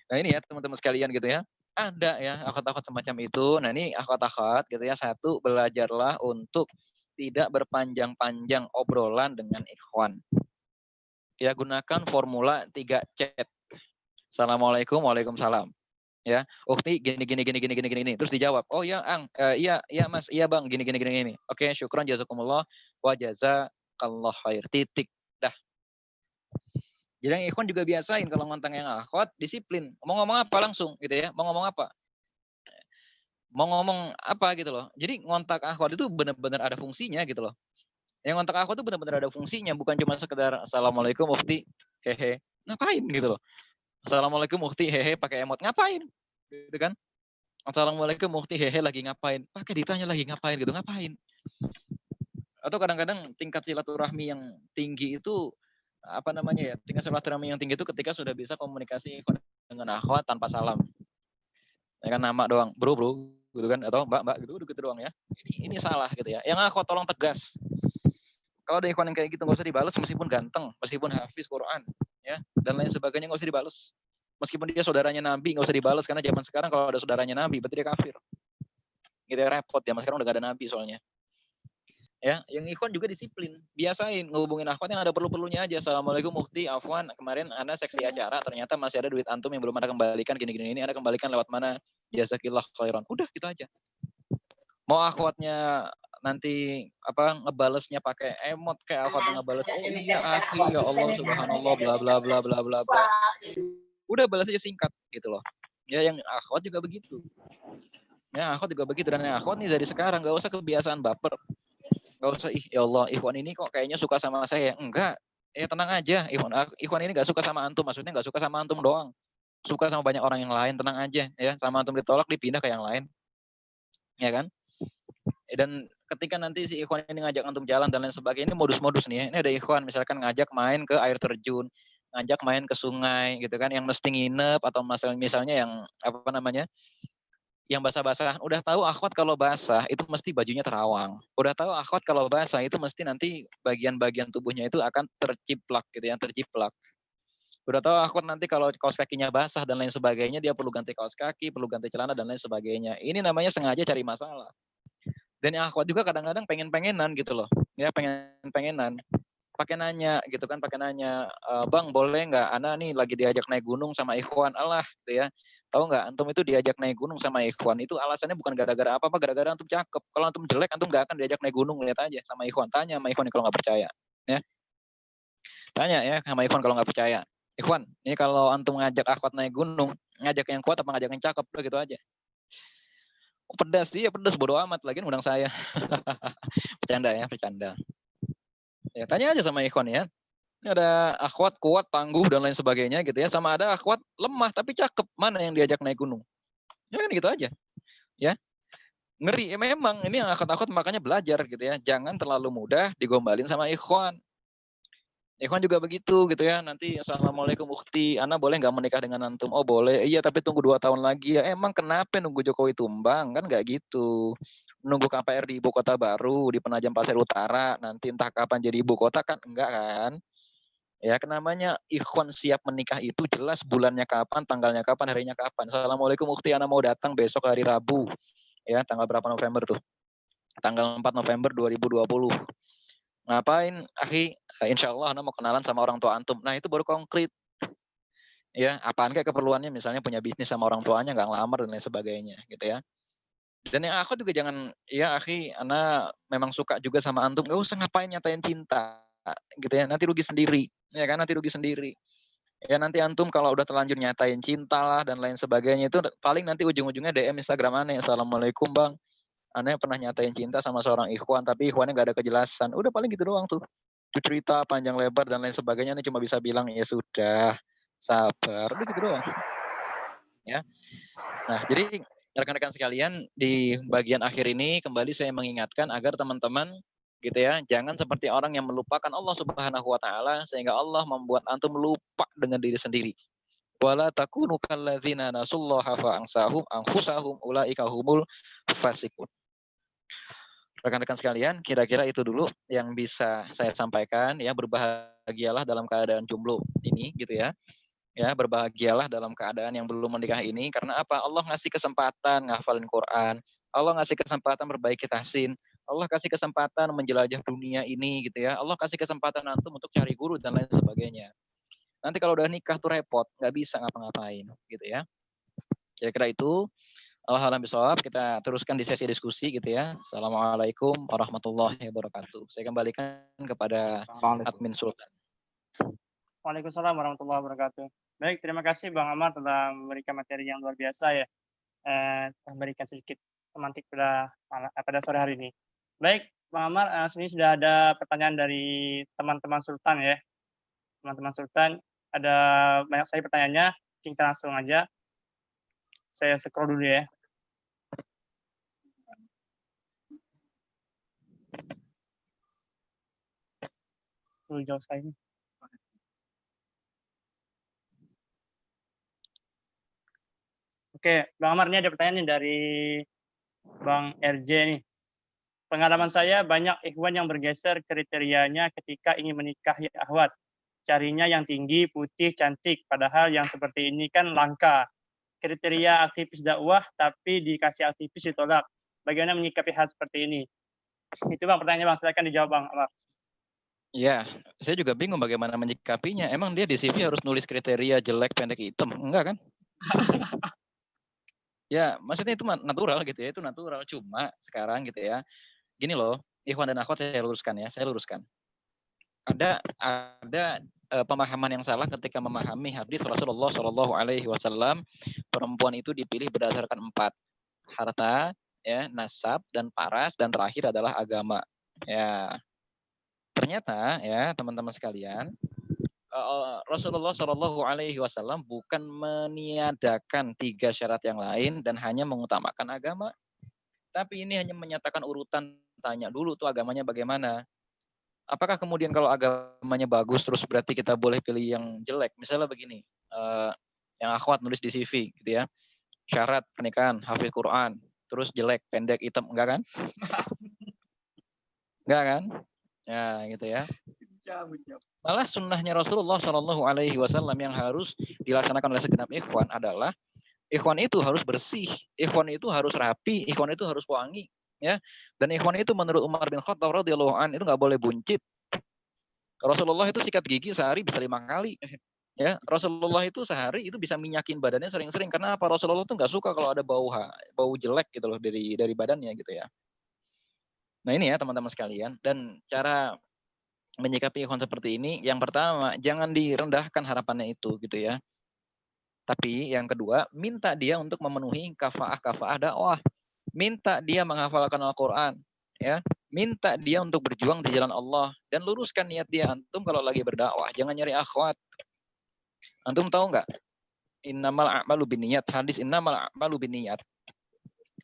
Nah ini ya teman-teman sekalian gitu ya. Ada ya akhwat-akhwat semacam itu. Nah ini akhwat-akhwat gitu ya. Satu, belajarlah untuk tidak berpanjang-panjang obrolan dengan ikhwan. Ya gunakan formula 3 chat. Assalamualaikum, waalaikumsalam. Ya, ukhti gini terus dijawab, oh ya Ang, iya Mas, iya Bang, gini. Oke, syukran jazakumullah wa jazakallah khair. Titik. Dah. Jadi yang ikhwan juga biasain kalau ngontang yang akhwat disiplin. Mau ngomong apa langsung gitu ya. Mau ngomong apa gitu loh. Jadi ngontak akhwat itu benar-benar ada fungsinya gitu loh. Yang ngontak akhwat itu benar-benar ada fungsinya, bukan cuma sekedar assalamualaikum ukhti hehe. Ngapain gitu loh. Assalamualaikum ukhti hehe pakai emot, ngapain? Gitu kan? Assalamualaikum ukhti hehe lagi ngapain? Pakai ditanya lagi ngapain gitu, ngapain? Atau kadang-kadang tingkat silaturahmi yang tinggi itu tingkat silaturahmi yang tinggi itu ketika sudah bisa komunikasi dengan akhwat tanpa salam. Ya kan nama doang, bro gitu kan, atau mbak gitu doang ya. Ini salah gitu ya. Yang akhwat tolong tegas. Kalau ada ikhwan yang kayak gitu nggak usah dibalas meskipun ganteng, meskipun hafiz Quran, ya dan lain sebagainya nggak usah dibalas. Meskipun dia saudaranya Nabi nggak usah dibalas karena zaman sekarang kalau ada saudaranya Nabi berarti dia kafir. Gitu ya, repot zaman sekarang udah gak ada Nabi soalnya. Ya, yang ikhwan juga disiplin, biasain ngehubungin akhwat yang ada perlu-perlunya aja. Assalamualaikum ukhti, afwan, kemarin Anda seksi acara, ternyata masih ada duit antum yang belum Anda kembalikan gini ini Anda kembalikan lewat mana? Jazakillah khairan. Udah gitu aja. Mau akhwatnya nanti ngebalesnya pakai emot kayak akhwatnya ngebales oh iya akhi ya Allah subhanallah bla bla bla bla bla bla. Udah balas aja singkat gitu loh. Ya yang akhwat juga begitu. Ya akhwat juga begitu dan yang akhwat nih dari sekarang gak usah kebiasaan baper. Gak usah ya Allah ikhwan ini kok kayaknya suka sama saya. Enggak. Ya tenang aja. Ikhwan ini gak suka sama antum, maksudnya gak suka sama antum doang. Suka sama banyak orang yang lain, tenang aja ya. Sama antum ditolak dipindah ke yang lain. Ya kan? Dan ketika nanti si ikhwan ini ngajak antum jalan dan lain sebagainya, ini modus-modus nih ya. Ini ada ikhwan misalkan ngajak main ke air terjun, ngajak main ke sungai gitu kan, yang mesti nginep atau misalnya yang yang basah-basah. Udah tahu akhwat kalau basah itu mesti bajunya terawang. Udah tahu akhwat kalau basah itu mesti nanti bagian-bagian tubuhnya itu akan terciplak gitu ya, terciplak. Udah tahu akhwat nanti kalau kaos kakinya basah dan lain sebagainya, dia perlu ganti kaos kaki, perlu ganti celana dan lain sebagainya. Ini namanya sengaja cari masalah. Dan yang akhwat juga kadang-kadang pengen-pengenan gitu loh. Ya pengen-pengenan. pakai nanya gitu kan, Bang boleh nggak Ana nih lagi diajak naik gunung sama ikhwan, alah gitu ya. Tahu nggak, antum itu diajak naik gunung sama ikhwan itu alasannya bukan gara-gara apa-apa, gara-gara antum cakep. Kalau antum jelek, antum nggak akan diajak naik gunung, lihat aja sama ikhwan. Tanya sama ikhwan kalau nggak percaya. Ya. Tanya ya sama ikhwan kalau nggak percaya. Ikhwan, ini kalau antum ngajak akhwat naik gunung, ngajak yang kuat apa ngajak yang cakep, udah gitu aja. Oh, pedas sih, ya pedas, bodo amat lagi undang saya. Bercanda ya, bercanda. Ya, tanya aja sama ikhwan ya. Ini ada akhwat kuat, tangguh dan lain sebagainya gitu ya, sama ada akhwat lemah tapi cakep, mana yang diajak naik gunung? Ya kan gitu aja. Ya. Ngeri, memang ini yang akhwat-akhwat makanya belajar gitu ya. Jangan terlalu mudah digombalin sama ikhwan. Ikhwan juga begitu gitu ya. Nanti assalamualaikum ukhti, Ana boleh nggak menikah dengan antum? Oh boleh. Iya tapi tunggu 2 tahun lagi ya. Emang kenapa nunggu Jokowi tumbang? Kan nggak gitu. Nunggu KPR di ibu kota baru, di Penajam Pasir Utara, nanti entah kapan jadi ibu kota kan enggak kan? Ya, namanya ikhwan siap menikah itu jelas bulannya kapan, tanggalnya kapan, harinya kapan. Assalamualaikum ukhti, Ana mau datang besok hari Rabu. Ya, tanggal berapa November tuh? Tanggal 4 November 2020. Ngapain, akhi? Insya Allah Ana mau kenalan sama orang tua antum. Nah, itu baru konkret. Ya, apaan kayak keperluannya, misalnya punya bisnis sama orang tuanya, nggak ngelamar dan lain sebagainya, gitu ya. Dan yang aku juga jangan, ya akhi, Ana memang suka juga sama antum, nggak usah ngapain nyatain cinta, gitu ya. Nanti rugi sendiri, ya kan? Nanti rugi sendiri. Ya nanti antum kalau udah terlanjur nyatain cinta lah dan lain sebagainya itu paling nanti ujung-ujungnya DM Instagram aneh. Assalamualaikum bang, aneh pernah nyatain cinta sama seorang ikhwan tapi ikhwannya nggak ada kejelasan. Udah paling gitu doang tuh. Itu cerita panjang lebar dan lain sebagainya. Aneh cuma bisa bilang ya sudah, sabar. Udah gitu doang. Ya. Nah jadi rekan-rekan sekalian di bagian akhir ini kembali saya mengingatkan agar teman-teman gitu ya, jangan seperti orang yang melupakan Allah Subhanahu wa taala sehingga Allah membuat antum lupa dengan diri sendiri. Wala takunu kalladzina nasullaha fa ansahum anfusahum ulaika humul fasiqun. Rekan-rekan sekalian, kira-kira itu dulu yang bisa saya sampaikan ya, berbahagialah dalam keadaan jomblo ini gitu ya. Ya, berbahagialah dalam keadaan yang belum menikah ini karena apa? Allah ngasih kesempatan ngafalin Quran, Allah ngasih kesempatan berbaiki tahsin, Allah kasih kesempatan menjelajah dunia ini gitu ya. Allah kasih kesempatan antum untuk cari guru dan lain sebagainya. Nanti kalau udah nikah tuh repot, nggak bisa ngapa-ngapain gitu ya. Kira-kira itu. Alhamdulillah bisawab, kita teruskan di sesi diskusi gitu ya. Assalamualaikum warahmatullahi wabarakatuh. Saya kembalikan kepada admin Sultan. Waalaikumsalam warahmatullahi wabarakatuh. Baik, terima kasih Bang Amar telah memberikan materi yang luar biasa ya. Memberikan sedikit pemantik pada sore hari ini. Baik, Bang Amar, sini sudah ada pertanyaan dari teman-teman Sultan ya. Teman-teman Sultan, ada banyak sekali pertanyaannya. Kita langsung aja. Saya scroll dulu ya. Jauh sekali. Oke, Bang Amar, ini ada pertanyaan dari Bang RJ nih. Pengalaman saya banyak ikhwan yang bergeser kriterianya ketika ingin menikahi akhwat. Carinya yang tinggi, putih, cantik. Padahal yang seperti ini kan langka. Kriteria aktivis dakwah tapi dikasih aktivis ditolak. Bagaimana menyikapi hal seperti ini? Itu Bang pertanyaan Bang, silakan dijawab Bang Amar. Ya, saya juga bingung bagaimana menyikapinya. Emang dia di CV harus nulis kriteria jelek, pendek, hitam? Enggak kan? Ya, maksudnya itu natural gitu ya, itu natural. Cuma sekarang gitu ya, gini loh, ikhwan dan akhwat saya luruskan. Ada pemahaman yang salah ketika memahami hadis Rasulullah Shallallahu Alaihi Wasallam, perempuan itu dipilih berdasarkan 4, harta, ya, nasab dan paras, dan terakhir adalah agama. Ya, ternyata ya teman-teman sekalian, Rasulullah Shallallahu Alaihi Wasallam bukan meniadakan 3 syarat yang lain dan hanya mengutamakan agama, tapi ini hanya menyatakan urutan. Tanya dulu tuh agamanya bagaimana. Apakah kemudian kalau agamanya bagus terus berarti kita boleh pilih yang jelek? Misalnya begini, yang akhwat nulis di CV gitu ya, syarat pernikahan hafiz Quran, terus jelek, pendek, hitam, enggak kan? Enggak kan? Ya gitu ya. Malah sunnahnya Rasulullah Shallallahu Alaihi Wasallam yang harus dilaksanakan oleh segenap ikhwan adalah ikhwan itu harus bersih, ikhwan itu harus rapi, ikhwan itu harus wangi, ya. Dan ikhwan itu menurut Umar bin Khattab radhiyallahu anhu itu nggak boleh buncit, Rasulullah itu sikat gigi sehari bisa 5 kali. Ya, Rasulullah itu sehari itu bisa minyakin badannya sering-sering karena apa? Rasulullah tuh nggak suka kalau ada bau jelek gitu loh dari badannya gitu ya. Nah ini ya teman-teman sekalian, dan cara menyikapi ikhwan seperti ini, yang pertama jangan direndahkan harapannya itu gitu ya. Tapi yang kedua, minta dia untuk memenuhi kafaah dakwah. Minta dia menghafalkan Al-Quran, ya. Minta dia untuk berjuang di jalan Allah dan luruskan niat dia. Antum kalau lagi berdakwah jangan nyari akhwat. Antum tahu nggak? Innamal a'malu binniyat. Hadis innamal a'malu binniyat.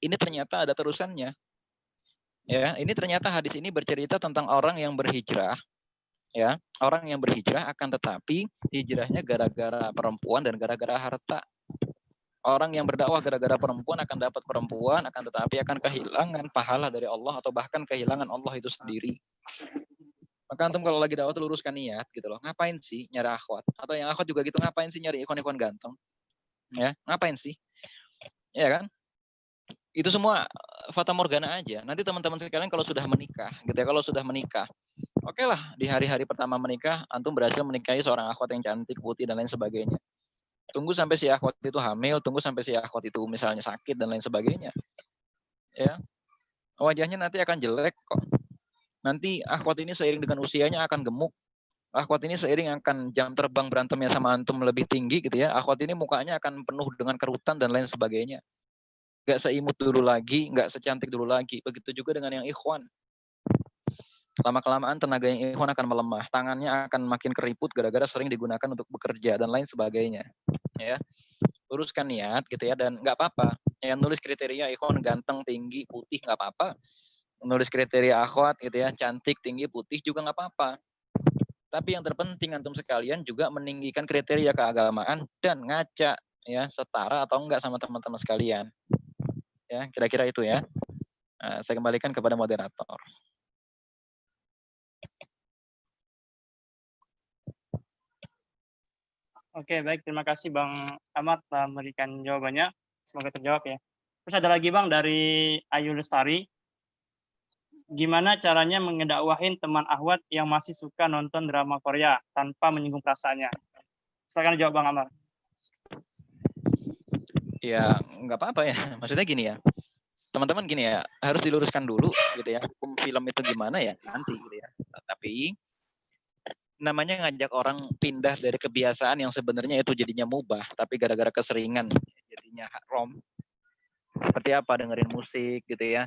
Ini ternyata ada terusannya. Ya, ini ternyata hadis ini bercerita tentang orang yang berhijrah, ya. Orang yang berhijrah akan tetapi hijrahnya gara-gara perempuan dan gara-gara harta. Orang yang berdakwah gara-gara perempuan akan dapat perempuan, akan tetapi akan kehilangan pahala dari Allah atau bahkan kehilangan Allah itu sendiri. Maka antum kalau lagi dakwah tuh luruskan niat gitu loh. Ngapain sih nyari akhwat? Atau yang akhwat juga gitu, ngapain sih nyari ikhwan-ikhwan ganteng? Ya, ngapain sih? Ya kan? Itu semua fata morgana aja. Nanti teman-teman sekalian kalau sudah menikah, gitu ya, kalau sudah menikah, oke lah di hari-hari pertama menikah, antum berhasil menikahi seorang akhwat yang cantik, putih dan lain sebagainya. Tunggu sampai si akhwat itu hamil, tunggu sampai si akhwat itu misalnya sakit dan lain sebagainya. Ya, wajahnya nanti akan jelek kok. Nanti akhwat ini seiring dengan usianya akan gemuk. Akhwat ini seiring akan jam terbang berantemnya sama antum lebih tinggi gitu ya. Akhwat ini mukanya akan penuh dengan kerutan dan lain sebagainya. Nggak seimut dulu lagi, nggak secantik dulu lagi. Begitu juga dengan yang ikhwan. Lama-kelamaan tenaga yang ikhwan akan melemah. Tangannya akan makin keriput gara-gara sering digunakan untuk bekerja dan lain sebagainya. Ya, luruskan niat gitu ya, dan nggak apa-apa. Yang nulis kriteria ikhwan ganteng, tinggi, putih nggak apa-apa. Nulis kriteria akhwat gitu ya, cantik, tinggi, putih juga nggak apa-apa. Tapi yang terpenting antum sekalian juga meninggikan kriteria keagamaan dan ngaca ya, setara atau enggak sama teman-teman sekalian. Ya, kira-kira itu ya. Saya kembalikan kepada moderator. Oke, baik. Terima kasih Bang Ahmad telah memberikan jawabannya. Semoga terjawab ya. Terus ada lagi Bang dari Ayu Lestari. Gimana caranya ngedakwahin teman Ahwat yang masih suka nonton drama Korea tanpa menyinggung perasaannya? Silakan jawab Bang Ahmad. Ya, nggak apa-apa ya. Maksudnya gini ya. Teman-teman gini ya, harus diluruskan dulu gitu ya. Hukum film itu gimana ya nanti gitu ya. Tapi namanya ngajak orang pindah dari kebiasaan yang sebenarnya itu jadinya mubah, tapi gara-gara keseringan jadinya haram. Seperti apa, dengerin musik gitu ya,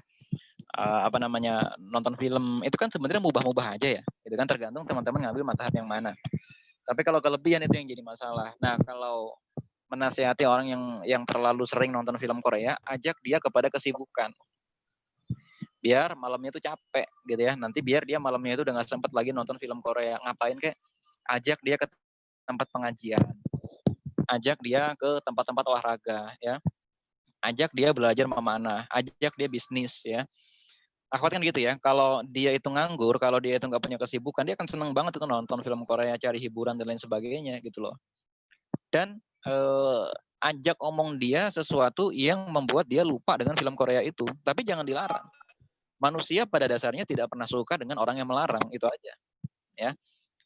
nonton film, itu kan sebenarnya mubah-mubah aja ya. Itu kan tergantung teman-teman ngambil mazhab yang mana. Tapi kalau kelebihan itu yang jadi masalah. Nah, kalau menasihati orang yang terlalu sering nonton film Korea, ajak dia kepada kesibukan. Biar malamnya itu capek gitu ya. Nanti biar dia malamnya itu udah nggak sempat lagi nonton film Korea. Ngapain kek? Ajak dia ke tempat pengajian. Ajak dia ke tempat-tempat olahraga ya. Ajak dia belajar memanah, ajak dia bisnis ya. Akhwat kan gitu ya. Kalau dia itu nganggur, kalau dia itu nggak punya kesibukan, dia akan seneng banget itu nonton film Korea, cari hiburan dan lain sebagainya gitu loh. Dan ajak omong dia sesuatu yang membuat dia lupa dengan film Korea itu. Tapi jangan dilarang. Manusia pada dasarnya tidak pernah suka dengan orang yang melarang, itu aja. Ya.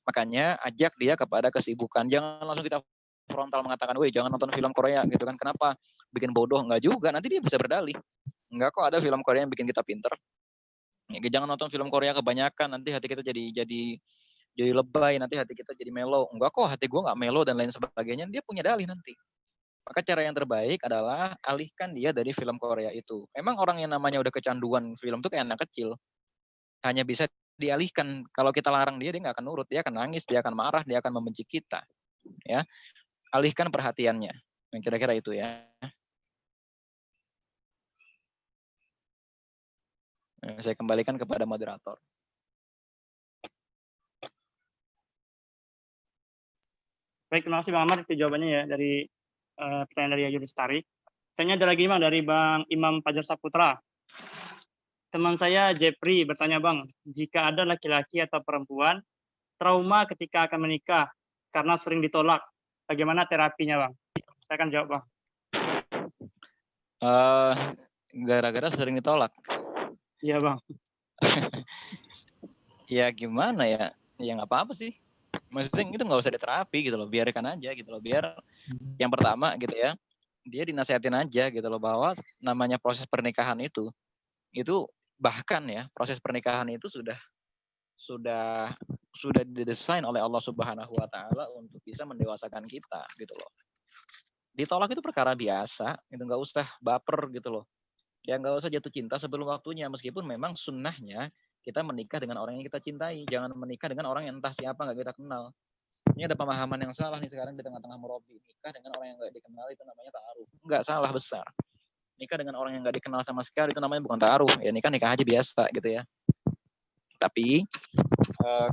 Makanya ajak dia kepada kesibukan. Jangan langsung kita frontal mengatakan, "Weh, jangan nonton film Korea," gitu kan. Kenapa? Bikin bodoh. Enggak juga, nanti dia bisa berdalih. Enggak kok, ada film Korea yang bikin kita pinter. Ya, jangan nonton film Korea kebanyakan, nanti hati kita jadi lebay, nanti hati kita jadi melo. Enggak kok, hati gue nggak melo dan lain sebagainya. Dia punya dalih nanti. Maka cara yang terbaik adalah alihkan dia dari film Korea itu. Memang orang yang namanya udah kecanduan film tuh kayak anak kecil. Hanya bisa dialihkan. Kalau kita larang dia nggak akan nurut. Dia akan nangis, dia akan marah, dia akan membenci kita. Ya, alihkan perhatiannya. Kira-kira itu ya. Saya kembalikan kepada moderator. Baik, terima kasih Bang Ahmad itu jawabannya ya dari pertanyaan dari Ayu Lestari. Saya ada lagi Bang dari Bang Imam Fajar Saputra. Teman saya Jepri bertanya Bang, jika ada laki-laki atau perempuan trauma ketika akan menikah karena sering ditolak, bagaimana terapinya Bang? Saya akan jawab Bang. Gara-gara sering ditolak. Iya Bang. Ya gimana ya? ya nggak apa-apa sih. Maksudnya itu nggak usah diterapi gitu loh, biarkan aja gitu loh. Biar yang pertama gitu ya, dia dinasehatin aja gitu loh bahwa namanya proses pernikahan itu bahkan ya proses pernikahan itu sudah sudah didesain oleh Allah Subhanahu wa taala untuk bisa mendewasakan kita gitu loh. Ditolak itu perkara biasa, itu nggak usah baper gitu loh. Ya nggak usah jatuh cinta sebelum waktunya, meskipun memang sunnahnya kita menikah dengan orang yang kita cintai, jangan menikah dengan orang yang entah siapa nggak kita kenal. Ini ada pemahaman yang salah nih sekarang di tengah-tengah murabi. Nikah dengan orang yang nggak dikenal itu namanya ta'aruf. Nggak, salah besar. Nikah dengan orang yang nggak dikenal sama sekali itu namanya bukan ta'aruf. Ya nikah aja biasa gitu ya. Tapi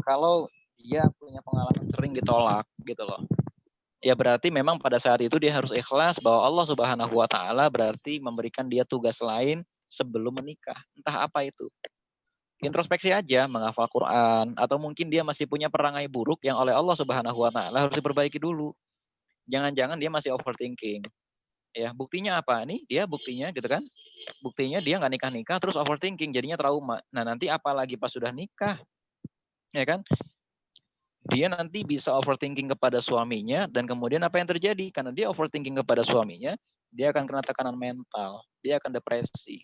kalau dia punya pengalaman sering ditolak gitu loh, ya berarti memang pada saat itu dia harus ikhlas bahwa Allah Subhanahu wa taala berarti memberikan dia tugas lain sebelum menikah. Entah apa itu. Introspeksi aja, menghafal Quran, atau mungkin dia masih punya perangai buruk yang oleh Allah Subhanahu wa taala harus diperbaiki dulu. Jangan-jangan dia masih overthinking. Ya, buktinya apa nih? Dia buktinya gitu kan? Buktinya dia nggak nikah-nikah terus overthinking, jadinya trauma. Nah, nanti apalagi pas sudah nikah, ya kan? Dia nanti bisa overthinking kepada suaminya dan kemudian apa yang terjadi? Karena dia overthinking kepada suaminya, dia akan kena tekanan mental, dia akan depresi.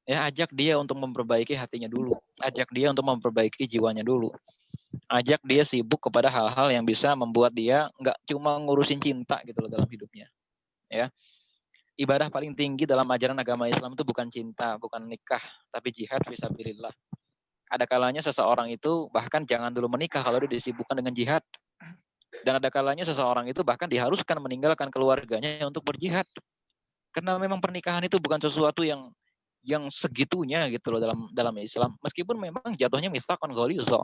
Ya, ajak dia untuk memperbaiki hatinya dulu, ajak dia untuk memperbaiki jiwanya dulu, ajak dia sibuk kepada hal-hal yang bisa membuat dia nggak cuma ngurusin cinta gitu loh dalam hidupnya. Ya, ibadah paling tinggi dalam ajaran agama Islam itu bukan cinta, bukan nikah, tapi jihad fisabilillah. Ada kalanya seseorang itu bahkan jangan dulu menikah kalau dia disibukkan dengan jihad. Dan ada kalanya seseorang itu bahkan diharuskan meninggalkan keluarganya untuk berjihad. Karena memang pernikahan itu bukan sesuatu yang segitunya gitu loh dalam Islam. Meskipun memang jatuhnya mitsaqan ghalidha.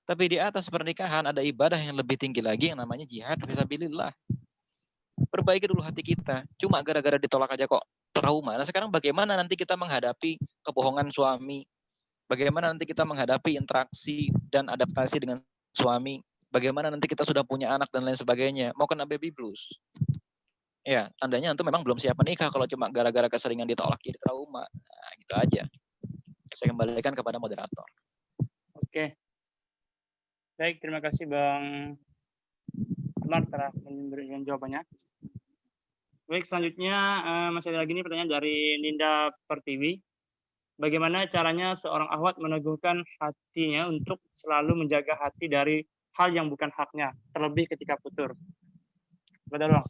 Tapi di atas pernikahan ada ibadah yang lebih tinggi lagi yang namanya jihad fisabilillah. Perbaiki dulu hati kita. Cuma gara-gara ditolak aja kok trauma. Nah sekarang bagaimana nanti kita menghadapi kebohongan suami? Bagaimana nanti kita menghadapi interaksi dan adaptasi dengan suami? Bagaimana nanti kita sudah punya anak dan lain sebagainya? Mau kena baby blues? Ya, tandanya itu memang belum siap menikah kalau cuma gara-gara keseringan ditolak jadi trauma. Nah, gitu aja. Saya kembalikan kepada moderator. Oke. Baik, terima kasih Bang Amar telah memberikan jawabannya. Baik, selanjutnya masih ada lagi nih pertanyaan dari Ninda Pertiwi. Bagaimana caranya seorang akhwat meneguhkan hatinya untuk selalu menjaga hati dari hal yang bukan haknya, terlebih ketika futur? Betul, Bang?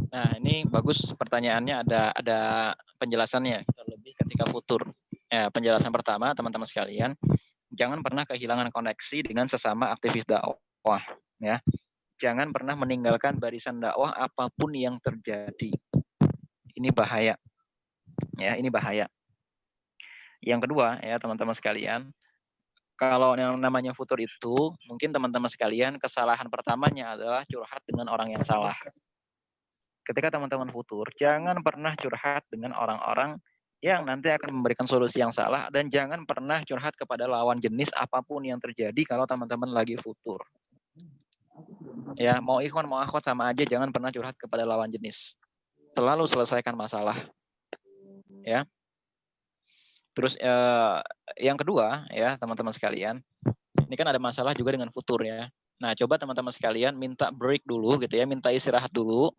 Nah, ini bagus pertanyaannya, ada penjelasannya, terlebih ketika futur. Ya, penjelasan pertama, teman-teman sekalian, jangan pernah kehilangan koneksi dengan sesama aktivis dakwah, ya. Jangan pernah meninggalkan barisan dakwah apapun yang terjadi. Ini bahaya. Ya, ini bahaya. Yang kedua, ya teman-teman sekalian, kalau yang namanya futur itu, mungkin teman-teman sekalian kesalahan pertamanya adalah curhat dengan orang yang salah. Ketika teman-teman futur, jangan pernah curhat dengan orang-orang yang nanti akan memberikan solusi yang salah, dan jangan pernah curhat kepada lawan jenis apapun yang terjadi kalau teman-teman lagi futur. Ya, mau ikhwan mau akhwat sama aja, jangan pernah curhat kepada lawan jenis. Selalu selesaikan masalah. Ya. Terus yang kedua ya teman-teman sekalian, ini kan ada masalah juga dengan futur ya. Nah, coba teman-teman sekalian minta break dulu gitu ya, minta istirahat dulu.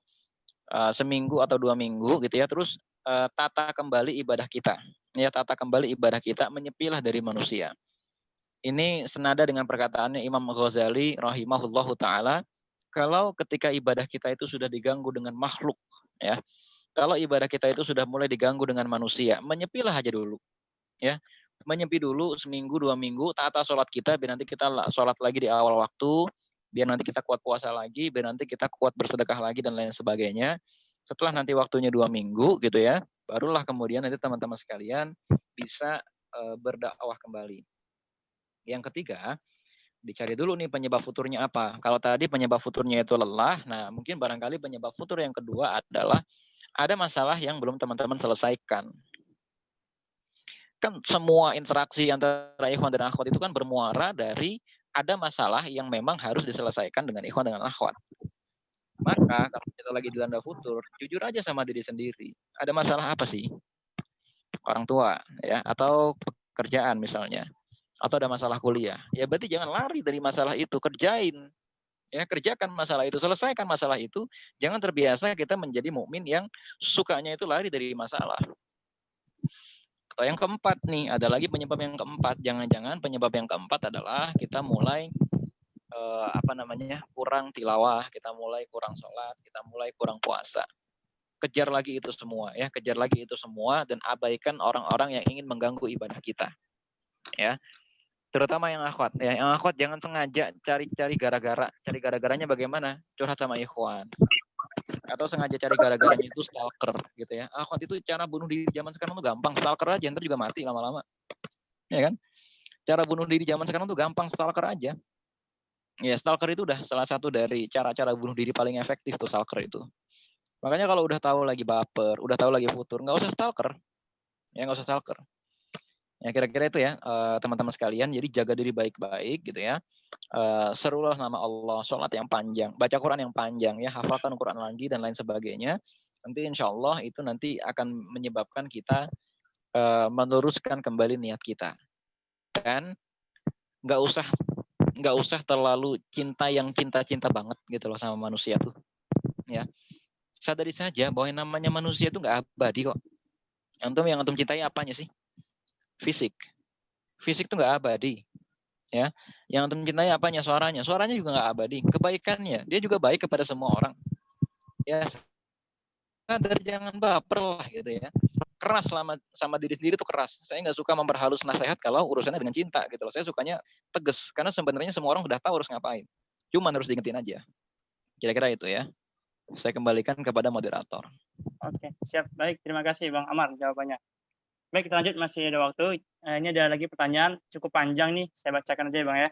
Seminggu atau 2 minggu gitu ya, terus tata kembali ibadah kita. Ya, tata kembali ibadah kita, menyepilah dari manusia. Ini senada dengan perkataannya Imam Ghazali rahimahullahu taala, kalau ketika ibadah kita itu sudah diganggu dengan makhluk ya. Kalau ibadah kita itu sudah mulai diganggu dengan manusia, menyepilah aja dulu. Ya. Menyepi dulu seminggu 2 minggu, tata sholat kita biar nanti kita sholat lagi di awal waktu, biar nanti kita kuat puasa lagi, biar nanti kita kuat bersedekah lagi dan lain sebagainya. Setelah nanti waktunya 2 minggu gitu ya, barulah kemudian nanti teman-teman sekalian bisa berdakwah kembali. Yang ketiga, dicari dulu nih penyebab futurnya apa. Kalau tadi penyebab futurnya itu lelah, nah mungkin barangkali penyebab futur yang kedua adalah ada masalah yang belum teman-teman selesaikan. Kan semua interaksi antara ikhwan dan akhwat itu kan bermuara dari ada masalah yang memang harus diselesaikan dengan ikhwan dengan akhwat. Maka kalau kita lagi dilanda futur, jujur aja sama diri sendiri. Ada masalah apa sih? Orang tua ya, atau pekerjaan misalnya. atau ada masalah kuliah, ya berarti jangan lari dari masalah itu, kerjain. Ya, kerjakan masalah itu, selesaikan masalah itu. Jangan terbiasa kita menjadi mukmin yang sukanya itu lari dari masalah. Atau yang keempat nih, ada lagi penyebab yang keempat. Jangan-jangan penyebab yang keempat adalah kita mulai kurang tilawah, kita mulai kurang sholat, kita mulai kurang puasa. Kejar lagi itu semua, ya, kejar lagi itu semua dan abaikan orang-orang yang ingin mengganggu ibadah kita. Ya. Terutama yang akhwat, ya, yang akhwat jangan sengaja cari gara-gara. Cari gara-garanya bagaimana? Curhat sama ikhwan. Atau sengaja cari gara-garanya itu stalker gitu ya. Akhwat itu cara bunuh diri zaman sekarang tuh gampang. Stalker aja ntar juga mati lama-lama. Ya kan? Cara bunuh diri zaman sekarang tuh gampang, stalker aja. Ya, stalker itu udah salah satu dari cara-cara bunuh diri paling efektif tuh, stalker itu. Makanya kalau udah tahu lagi baper, udah tahu lagi futur, nggak usah stalker. Ya, nggak usah stalker. Ya, kira-kira itu ya, teman-teman sekalian. Jadi jaga diri baik-baik gitu ya. Serulah nama Allah, sholat yang panjang, baca Quran yang panjang ya, hafalkan Quran lagi dan lain sebagainya. Nanti insya Allah itu nanti akan menyebabkan kita meluruskan kembali niat kita. Dan nggak usah terlalu cinta banget gitu loh sama manusia tuh. Ya, sadari saja bahwa yang namanya manusia itu nggak abadi kok. Yang antum cintai apanya sih? Fisik tuh nggak abadi, ya. Yang antum cintai apanya? Suaranya juga nggak abadi. Kebaikannya, dia juga baik kepada semua orang, ya. Sadar, jangan baper lah gitu ya. Keras sama diri sendiri tuh keras. Saya nggak suka memperhalus nasihat kalau urusannya dengan cinta gitu loh. Saya sukanya tegas karena sebenarnya semua orang udah tahu harus ngapain. Cuman harus diingetin aja. Kira-kira itu ya. Saya kembalikan kepada moderator. Oke, siap. Baik, terima kasih Bang Amar jawabannya. Baik, kita lanjut, masih ada waktu. Ini ada lagi pertanyaan cukup panjang nih, saya bacakan aja Bang ya.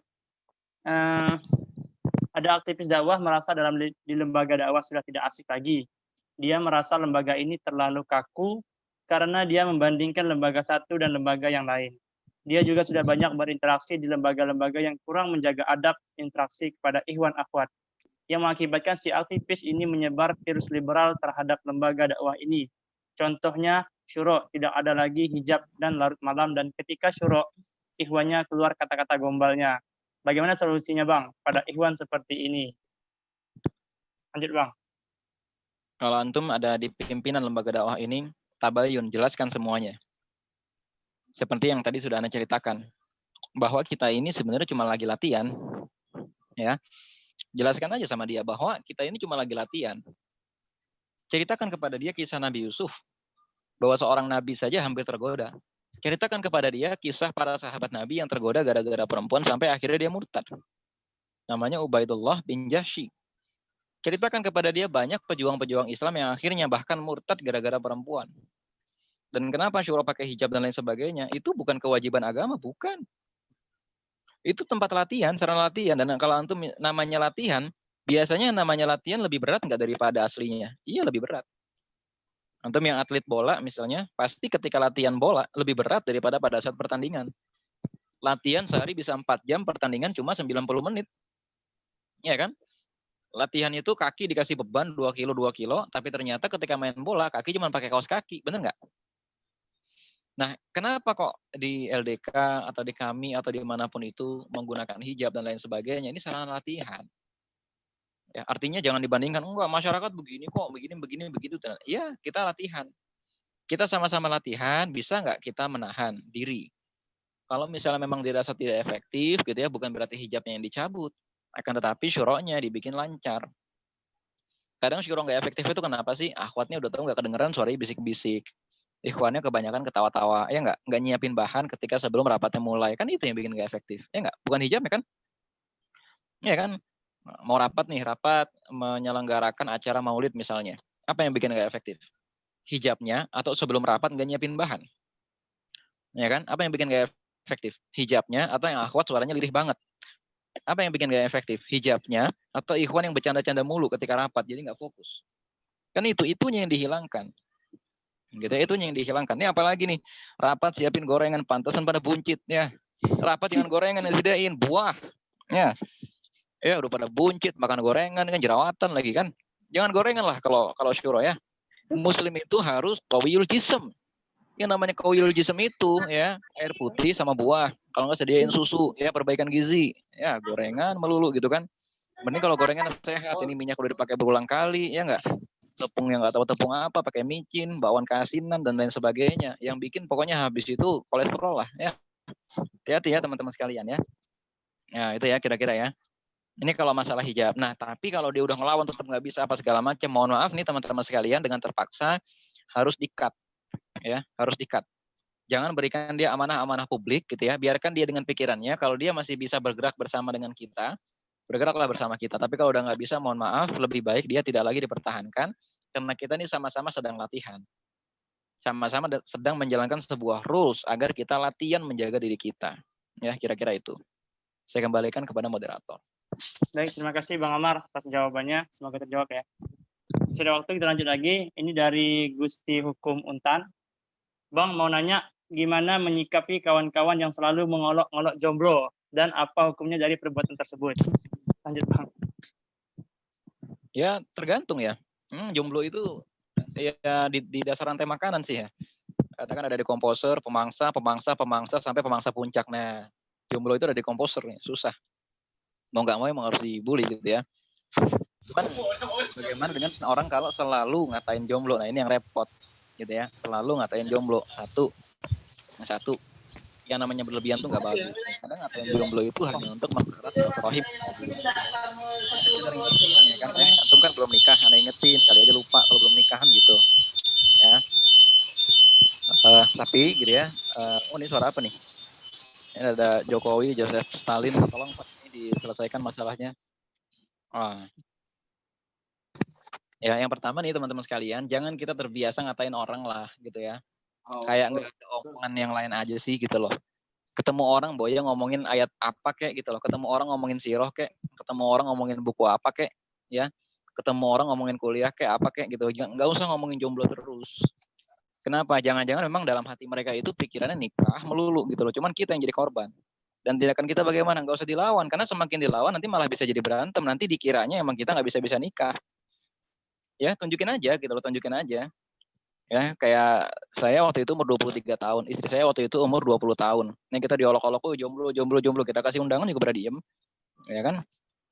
Ada aktivis dakwah merasa di lembaga dakwah sudah tidak asik lagi. Dia merasa lembaga ini terlalu kaku karena dia membandingkan lembaga satu dan lembaga yang lain. Dia juga sudah banyak berinteraksi di lembaga-lembaga yang kurang menjaga adab interaksi kepada ikhwan akhwat, yang mengakibatkan si aktivis ini menyebar virus liberal terhadap lembaga dakwah ini. Contohnya, syuro, tidak ada lagi hijab dan larut malam, dan ketika syuro, ikhwannya keluar kata-kata gombalnya. Bagaimana solusinya Bang pada ikhwan seperti ini? Lanjut Bang. Kalau antum ada di pimpinan lembaga dakwah ini, tabayun, jelaskan semuanya. Seperti yang tadi sudah Anda ceritakan, bahwa kita ini sebenarnya cuma lagi latihan, ya. Jelaskan aja sama dia bahwa kita ini cuma lagi latihan. Ceritakan kepada dia kisah Nabi Yusuf, bahwa seorang nabi saja hampir tergoda. Ceritakan kepada dia kisah para sahabat Nabi yang tergoda gara-gara perempuan sampai akhirnya dia murtad. Namanya Ubaidullah bin Jahsy. Ceritakan kepada dia banyak pejuang-pejuang Islam yang akhirnya bahkan murtad gara-gara perempuan. Dan kenapa syuro pakai hijab dan lain sebagainya, itu bukan kewajiban agama, bukan. Itu tempat latihan, sarana latihan. Dan kalau antum namanya latihan, biasanya namanya latihan lebih berat nggak daripada aslinya? Iya, lebih berat. Antum yang atlet bola misalnya, pasti ketika latihan bola lebih berat daripada pada saat pertandingan. Latihan sehari bisa 4 jam, pertandingan cuma 90 menit. Ya kan? Latihan itu kaki dikasih beban 2 kilo, tapi ternyata ketika main bola, kaki cuma pakai kaos kaki. Bener nggak? Nah, kenapa kok di LDK atau di kami atau dimanapun itu menggunakan hijab dan lain sebagainya? Ini sarana latihan. Ya, artinya jangan dibandingkan, enggak, masyarakat begini kok, begini, begitu. Ya, kita latihan. Kita sama-sama latihan, bisa nggak kita menahan diri? Kalau misalnya memang dirasa tidak efektif, gitu ya, bukan berarti hijabnya yang dicabut. Akan tetapi syuronya dibikin lancar. Kadang syuro nggak efektif itu kenapa sih? Akhwatnya udah tahu nggak kedengeran suaranya bisik-bisik. Ikhwannya kebanyakan ketawa-tawa, ya nggak nyiapin bahan ketika sebelum rapatnya mulai, kan itu yang bikin nggak efektif, ya nggak? Bukan hijab ya kan? Ya kan? Mau rapat menyelenggarakan acara maulid misalnya, apa yang bikin nggak efektif? Hijabnya atau sebelum rapat nggak nyiapin bahan, ya kan? Apa yang bikin nggak efektif? Hijabnya atau yang akhwat suaranya lirih banget? Apa yang bikin nggak efektif? Hijabnya atau ikhwan yang bercanda-canda mulu ketika rapat, jadi nggak fokus? Kan itunya yang dihilangkan. Gitu, itu yang dihilangkan. Ini apalagi nih, rapat siapin gorengan, pantesan pada buncit ya. Rapat dengan gorengan yang disediain, buah ya udah pada buncit, makan gorengan kan, jerawatan lagi kan. Jangan gorengan lah kalau syuro ya. Muslim itu harus qawiyul jism. Yang namanya qawiyul jism itu ya, air putih sama buah. Kalau nggak sediain susu, ya perbaikan gizi, ya gorengan melulu gitu kan. Mending kalau gorengan sehat, ini minyak udah dipakai berulang kali, ya nggak? Tepung yang nggak tahu tepung apa, pakai micin, bakwan keasinan dan lain sebagainya. Yang bikin pokoknya habis itu kolesterol lah, ya. Hati-hati ya teman-teman sekalian ya. Ya itu ya kira-kira ya. Ini kalau masalah hijab. Nah tapi kalau dia udah ngelawan tetap nggak bisa apa segala macam, mohon maaf nih teman-teman sekalian, dengan terpaksa harus di-cut, ya, harus di-cut. Jangan berikan dia amanah-amanah publik gitu ya. Biarkan dia dengan pikirannya. Kalau dia masih bisa bergerak bersama dengan kita, bergeraklah bersama kita. Tapi kalau udah nggak bisa, mohon maaf, lebih baik dia tidak lagi dipertahankan. Karena kita ini sama-sama sedang latihan. Sama-sama sedang menjalankan sebuah rules agar kita latihan menjaga diri kita. Ya, kira-kira itu. Saya kembalikan kepada moderator. Baik, terima kasih Bang Amar atas jawabannya. Semoga terjawab ya. Sudah waktu kita lanjut lagi. Ini dari Gusti Hukum Untan. Bang mau nanya, gimana menyikapi kawan-kawan yang selalu mengolok-olok jomblo dan apa hukumnya dari perbuatan tersebut? Lanjut Bang. Ya, tergantung ya. Jomblo itu ya di dasar rantai makanan sih ya. Katakan ada dekomposer, pemangsa, sampai pemangsa puncak. Nah, jomblo itu ada dekomposer nih, susah. Mau nggak mau emang harus dibully gitu ya. Cuman bagaimana dengan orang kalau selalu ngatain jomblo? Nah ini yang repot gitu ya. Selalu ngatain jomblo. Satu. Yang namanya berlebihan tuh nggak bagus. Kadang ngatain jomblo itu hanya untuk mempererat silaturahim. Ya kan, antum kan belum nikah, aneh ingetin, kali aja lupa kalau belum nikahan gitu. Ya. Tapi gitu ya. Ini suara apa nih? Ini ada Jokowi, Joseph Stalin. Tolong Pak ini diselesaikan masalahnya. Ya, yang pertama nih teman-teman sekalian, jangan kita terbiasa ngatain orang lah gitu ya. Kayak nggak ada omongan yang lain aja sih gitu loh. Ketemu orang boya ngomongin ayat apa kek gitu loh. Ketemu orang ngomongin sirah kek, ketemu orang ngomongin buku apa kek, ya. Ketemu orang ngomongin kuliah kek apa kek gitu. Nggak usah ngomongin jomblo terus. Kenapa? Jangan-jangan memang dalam hati mereka itu pikirannya nikah melulu gitu loh. Cuman kita yang jadi korban. Dan tindakan kita bagaimana? Nggak usah dilawan. Karena semakin dilawan nanti malah bisa jadi berantem. Nanti dikiranya emang kita nggak bisa-bisa nikah. Ya, tunjukin aja gitu loh, tunjukin aja. Ya, kayak saya waktu itu umur 23 tahun. Istri saya waktu itu umur 20 tahun. Nih kita diolok-olok, oh jomblo. Kita kasih undangan juga pada diem. Ya kan?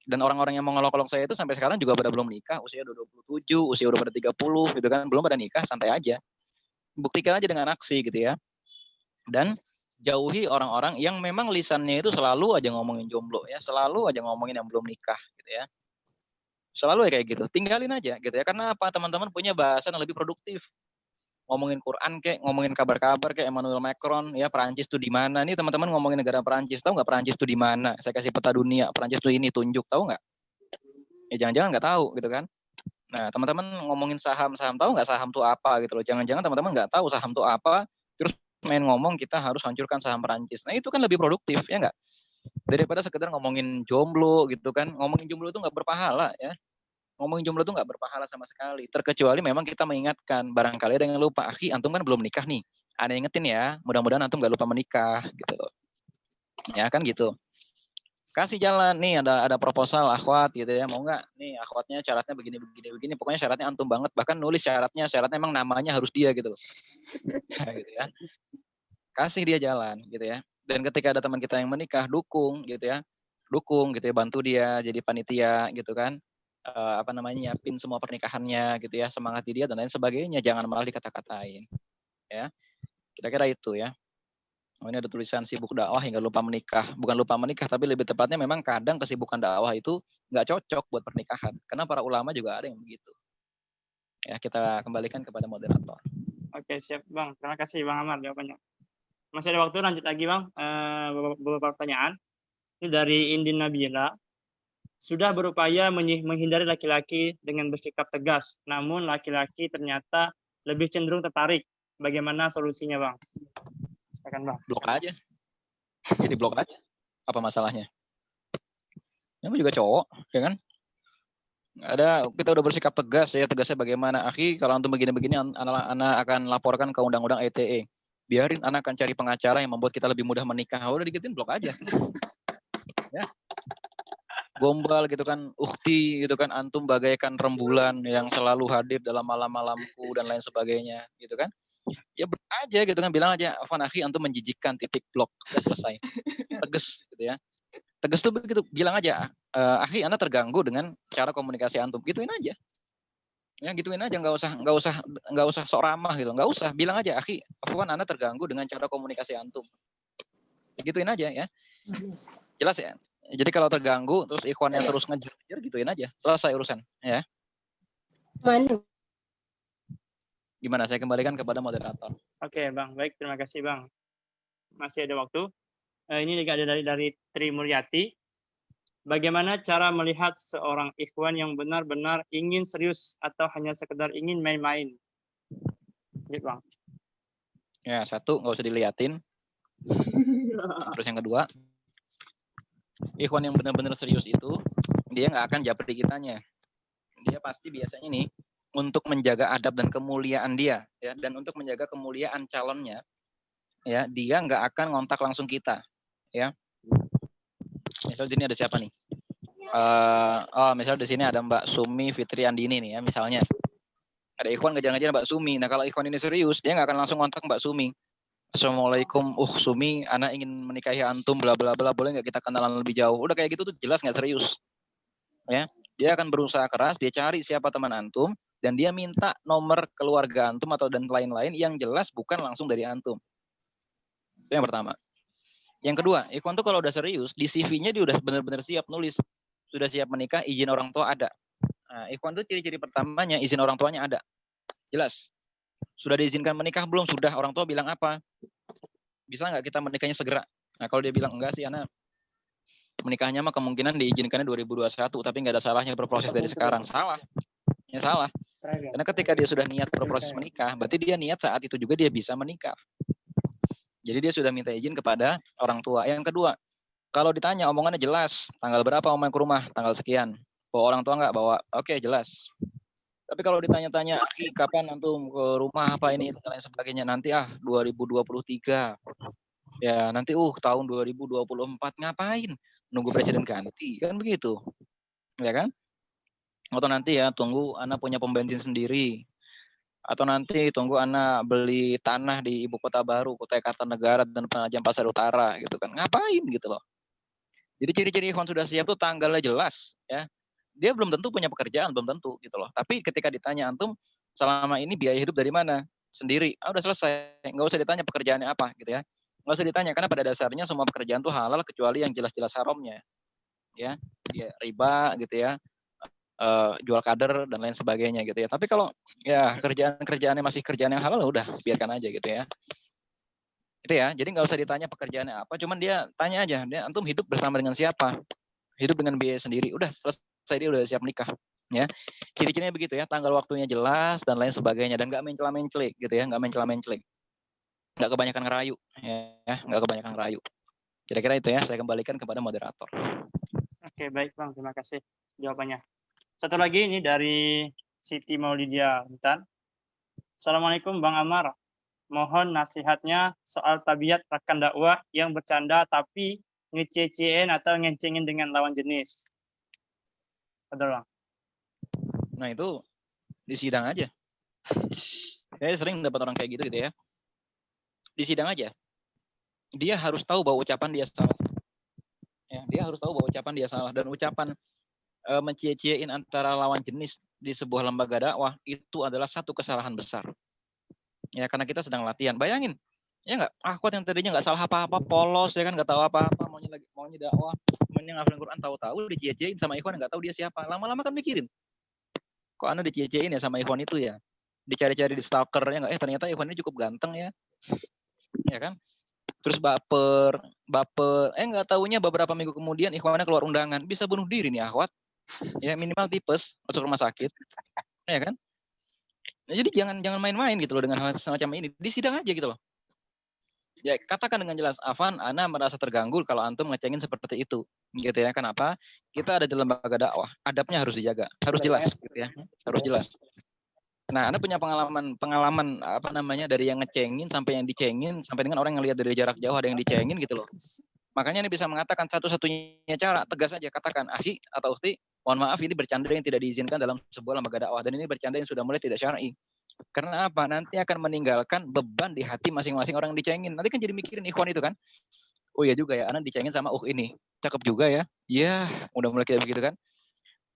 Dan orang-orang yang mau ngolok-olok saya itu sampai sekarang juga pada belum nikah. Usia udah 27, usia udah pada 30 gitu kan. Belum pada nikah, santai aja. Buktikan aja dengan aksi gitu ya. Dan jauhi orang-orang yang memang lisannya itu selalu aja ngomongin jomblo ya, selalu aja ngomongin yang belum nikah gitu ya. Selalu ya kayak gitu. Tinggalin aja gitu ya. Karena apa? Teman-teman punya bahasa yang lebih produktif. Ngomongin Quran kek, ngomongin kabar-kabar kayak Emmanuel Macron ya, Perancis tuh di mana? Nih teman-teman ngomongin negara Perancis, tahu nggak Perancis tuh di mana? Saya kasih peta dunia, Perancis tuh ini tunjuk, tahu nggak? Ya jangan-jangan nggak tahu gitu kan? Nah, teman-teman ngomongin saham, tahu nggak saham tuh apa gitu loh. Jangan-jangan teman-teman nggak tahu saham tuh apa, terus main ngomong kita harus hancurkan saham Perancis. Nah, itu kan lebih produktif ya nggak? Daripada sekedar ngomongin jomblo gitu kan. Ngomongin jomblo itu nggak berpahala ya. Ngomongin jomblo itu nggak berpahala sama sekali. Terkecuali memang kita mengingatkan. Barangkali ada yang lupa. Akhi, antum kan belum nikah nih. Ada ingetin ya. Mudah-mudahan antum nggak lupa menikah gitu loh. Ya kan gitu. Kasih jalan nih, ada proposal akhwat gitu ya, mau nggak nih akhwatnya syaratnya begini, pokoknya syaratnya antum banget, bahkan nulis syaratnya emang namanya harus dia gitu loh. Gitu ya. Kasih dia jalan gitu ya. Dan ketika ada teman kita yang menikah, dukung gitu ya, bantu dia jadi panitia gitu kan, nyiapin semua pernikahannya gitu ya, semangati dia dan lain sebagainya, jangan malah dikata-katain ya. Kira-kira itu ya. Oh, ini ada tulisan sibuk dakwah hingga lupa menikah. Bukan lupa menikah, tapi lebih tepatnya memang kadang kesibukan dakwah itu nggak cocok buat pernikahan. Karena para ulama juga ada yang begitu. Ya, kita kembalikan kepada moderator. Oke, siap Bang. Terima kasih Bang Amar jawabannya. Masih ada waktu, lanjut lagi Bang. Beberapa pertanyaan. Ini dari Indin Nabila. Sudah berupaya menghindari laki-laki dengan bersikap tegas, namun laki-laki ternyata lebih cenderung tertarik. Bagaimana solusinya Bang? Silakan Bang. Blok aja. Jadi blok aja. Apa masalahnya? Yang juga cowok, ya kan? Kita udah bersikap tegas ya, tegasnya bagaimana? Akhi, kalau antum begini-begini, anak akan laporkan ke undang-undang ITE. Biarin anak akan cari pengacara yang membuat kita lebih mudah menikah. Udah dikitin blok aja. Ya. Gombal gitu kan, ukhti gitu kan, antum bagaikan rembulan yang selalu hadir dalam malam-malamku dan lain sebagainya, gitu kan? Ya aja gitu kan, bilang aja, Afwan akhi antum menjijikkan, titik blok, udah selesai. Tegas gitu ya. Tegas tuh begitu, bilang aja, akhi Anda terganggu dengan cara komunikasi antum, gituin aja. Ya gituin aja, nggak usah sok ramah gitu, nggak usah, bilang aja, akhi Afwan Anda terganggu dengan cara komunikasi antum. Gituin aja ya. Jelas ya. Jadi kalau terganggu terus ikhwannya terus ngejar, gituin aja, selesai urusan ya. Gimana, saya kembalikan kepada moderator. Oke, Bang. Baik, terima kasih, Bang. Masih ada waktu. Ini juga ada dari Tri Mulyati. Bagaimana cara melihat seorang ikhwan yang benar-benar ingin serius atau hanya sekedar ingin main-main? Gitu, Bang. Ya, satu, nggak usah diliatin. Terus yang kedua, ikhwan yang benar-benar serius itu, dia nggak akan japri kitanya. Dia pasti biasanya nih, untuk menjaga adab dan kemuliaan dia, ya, dan untuk menjaga kemuliaan calonnya, ya, dia nggak akan ngontak langsung kita, ya. Misal di sini ada siapa nih? Misal di sini ada Mbak Sumi Fitri Andini nih ya, misalnya. Ada ikhwan ngejar-ngejar Mbak Sumi. Nah kalau ikhwan ini serius, dia nggak akan langsung ngontak Mbak Sumi. Assalamualaikum, Sumi, Ana ingin menikahi antum, bla bla bla, boleh nggak kita kenalan lebih jauh? Udah kayak gitu tuh jelas nggak serius, ya. Dia akan berusaha keras, dia cari siapa teman antum, dan dia minta nomor keluarga antum atau dan lain-lain yang jelas bukan langsung dari antum. Itu yang pertama. Yang kedua, ikhwan tuh kalau udah serius, di CV-nya dia udah benar-benar siap nulis, sudah siap menikah, izin orang tua ada. Nah, ikhwan tuh ciri-ciri pertamanya izin orang tuanya ada, jelas. Sudah diizinkan menikah belum? Sudah. Orang tua bilang apa? Bisa nggak kita menikahnya segera? Nah kalau dia bilang enggak sih, Ana menikahnya mah kemungkinan diizinkannya 2021, tapi nggak ada salahnya berproses dari sekarang. Salah. Ya salah. Karena ketika dia sudah niat berproses menikah, berarti dia niat saat itu juga dia bisa menikah. Jadi dia sudah minta izin kepada orang tua. Yang kedua, kalau ditanya omongannya jelas, tanggal berapa mau main ke rumah? Tanggal sekian. Bawa orang tua nggak? Bawa. Oke, jelas. Tapi kalau ditanya-tanya, kapan antum ke rumah apa ini dan lain sebagainya, nanti 2023. Ya, nanti tahun 2024 ngapain? Nunggu presiden ganti, kan begitu. Ya kan? Atau nanti ya tunggu anak punya pom bensin sendiri. Atau nanti tunggu anak beli tanah di ibu kota baru, Kutai Kartanegara dan Penajam Pasar Utara gitu kan. Ngapain gitu loh. Jadi ciri-ciri ikhwan sudah siap tuh tanggalnya jelas ya. Dia belum tentu punya pekerjaan, belum tentu gitu loh. Tapi ketika ditanya antum selama ini biaya hidup dari mana? Sendiri. Udah selesai. Nggak usah ditanya pekerjaannya apa gitu ya. Nggak usah ditanya karena pada dasarnya semua pekerjaan tuh halal kecuali yang jelas-jelas haramnya. Ya, dia riba gitu ya. Jual kader dan lain sebagainya gitu ya. Tapi kalau ya kerjaannya masih kerjaan yang halal, udah biarkan aja gitu ya. Itu ya. Jadi nggak usah ditanya pekerjaannya apa, cuman dia tanya aja, dia antum hidup bersama dengan siapa? Hidup dengan biaya sendiri. Udah selesai, dia udah siap nikah. Ya, ciri-cirinya begitu ya, tanggal waktunya jelas dan lain sebagainya, dan nggak mencela-mencela gitu ya, nggak mencela-mencela, nggak kebanyakan ngerayu, ya, nggak kebanyakan ngerayu. Kira-kira itu ya, saya kembalikan kepada moderator. Oke, baik Bang, terima kasih jawabannya. Satu lagi ini dari Siti Maulidia Intan. Assalamualaikum Bang Amar. Mohon nasihatnya soal tabiat rekan dakwah yang bercanda tapi ngececein atau ngencengin dengan lawan jenis. Betul Bang. Nah itu di sidang aja. Saya sering dapat orang kayak gitu ya. Di sidang aja. Dia harus tahu bahwa ucapan dia salah. Ya, dia harus tahu bahwa ucapan dia salah, dan ucapan mencie-ciein antara lawan jenis di sebuah lembaga dakwah itu adalah satu kesalahan besar. Ya karena kita sedang latihan. Bayangin, ya nggak? Akhwat yang tadinya nggak salah apa-apa, polos ya kan, nggak tahu apa-apa, maunya dakwah, maunya ngafalin Quran, tahu-tahu dicie-ciein sama ikhwan nggak tahu dia siapa. Lama-lama kan mikirin, kok Anda dicie-ciein ya sama ikhwan itu ya? Dicari-cari di stalkernya nggak? Ternyata ikhwan ini cukup ganteng ya, ya kan? Terus baper, nggak taunya beberapa minggu kemudian ikhwannya keluar undangan, bisa bunuh diri nih akhwat. Ya minimal tipes, masuk rumah sakit, ya kan? Nah, jadi jangan main-main gitu loh dengan hal semacam ini. Di sidang aja gitu loh. Ya katakan dengan jelas, Afan, Ana merasa terganggu kalau antum ngecengin seperti itu, gitu ya. Kenapa? Kita ada di lembaga dakwah, adabnya harus dijaga, harus jelas, gitu ya, harus jelas. Nah, Anda punya pengalaman apa namanya, dari yang ngecengin sampai yang dicengin, sampai dengan orang yang lihat dari jarak jauh ada yang dicengin gitu loh. Makanya ini bisa mengatakan satu-satunya cara, tegas aja katakan, akhi atau ukhti, mohon maaf ini bercanda yang tidak diizinkan dalam sebuah lembaga dakwah, dan ini bercanda yang sudah mulai tidak syar'i. Karena apa? Nanti akan meninggalkan beban di hati masing-masing orang yang dicengin. Nanti kan jadi mikirin ikhwan itu kan. Oh iya juga ya, anak dicengin sama ini. Cakep juga ya. Iya, udah mulai kayak begitu kan.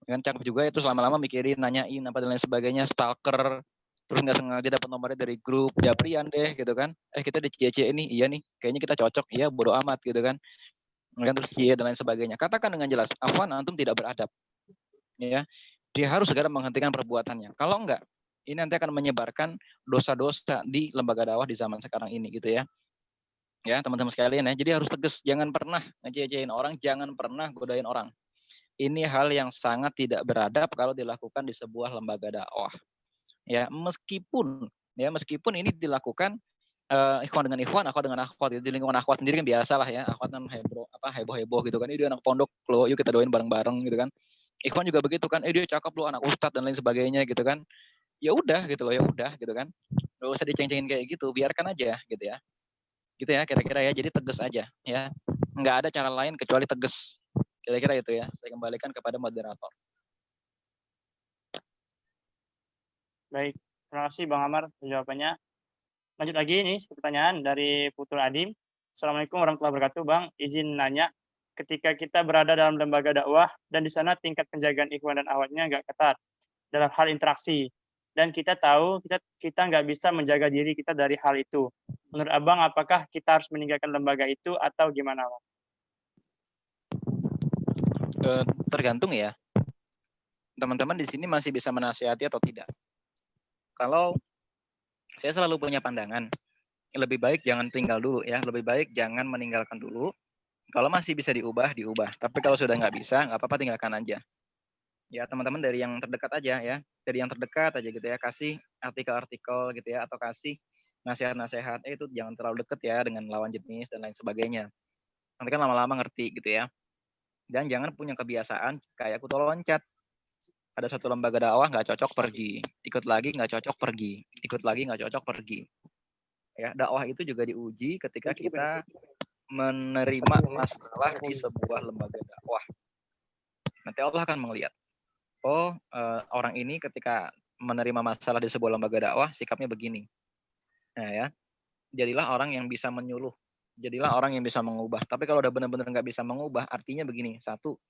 Kan cakep juga itu selama-lama mikirin, nanyain apa dan lain sebagainya, stalker. Terus nggak sengaja dapat nomornya dari grup Japrian deh gitu kan. Kita di CC ini, iya nih, kayaknya kita cocok. Iya, bodo amat gitu kan. Terus iya dan lain sebagainya. Katakan dengan jelas, afwan antum tidak beradab. Ya, dia harus segera menghentikan perbuatannya. Kalau enggak, ini nanti akan menyebarkan dosa-dosa di lembaga dakwah di zaman sekarang ini gitu ya. Ya, teman-teman sekalian ya. Jadi harus tegas, jangan pernah ngejecehin orang, jangan pernah godain orang. Ini hal yang sangat tidak beradab kalau dilakukan di sebuah lembaga dakwah. Ya, meskipun ini dilakukan ikhwan dengan ikhwan, akhwat dengan akhwat. Di lingkungan akhwat sendiri kan biasa lah ya. Akhwat kan heboh gitu kan. Ini dia anak pondok loh, yuk kita doain bareng-bareng gitu kan. Ikhwan juga begitu kan. Dia cakep loh, anak ustadz dan lain sebagainya gitu kan. Ya udah gitu loh, ya udah gitu kan. Gak usah diceng-cengin kayak gitu, biarkan aja gitu ya. Gitu ya kira-kira ya. Jadi tegas aja ya. Nggak ada cara lain kecuali tegas. Kira-kira itu ya. Saya kembalikan kepada moderator. Baik, terima kasih Bang Amar jawabannya. Lanjut lagi nih pertanyaan dari Putul Adim. Assalamualaikum warahmatullahi wabarakatuh, Bang. Izin nanya, ketika kita berada dalam lembaga dakwah dan di sana tingkat penjagaan ikhwan dan akhwatnya nggak ketat dalam hal interaksi, dan kita tahu kita nggak bisa menjaga diri kita dari hal itu. Menurut Abang, apakah kita harus meninggalkan lembaga itu atau gimana, Bang? Tergantung ya. Teman-teman di sini masih bisa menasihati atau tidak. Kalau saya selalu punya pandangan, lebih baik jangan tinggal dulu ya, lebih baik jangan meninggalkan dulu. Kalau masih bisa diubah, diubah. Tapi kalau sudah nggak bisa, nggak apa-apa, tinggalkan aja. Ya teman-teman dari yang terdekat aja ya, dari yang terdekat aja gitu ya, kasih artikel-artikel gitu ya, atau kasih nasihat-nasihat, itu jangan terlalu deket ya dengan lawan jenis dan lain sebagainya. Nanti kan lama-lama ngerti gitu ya. Dan jangan punya kebiasaan kayak kutu loncat. Ada satu lembaga dakwah nggak cocok pergi, ikut lagi nggak cocok pergi, ikut lagi nggak cocok pergi. Ya, dakwah itu juga diuji ketika kita menerima masalah di sebuah lembaga dakwah. Nanti Allah akan melihat, orang ini ketika menerima masalah di sebuah lembaga dakwah sikapnya begini. Nah ya, jadilah orang yang bisa menyuluh, jadilah orang yang bisa mengubah. Tapi kalau udah benar-benar nggak bisa mengubah, artinya begini, satu,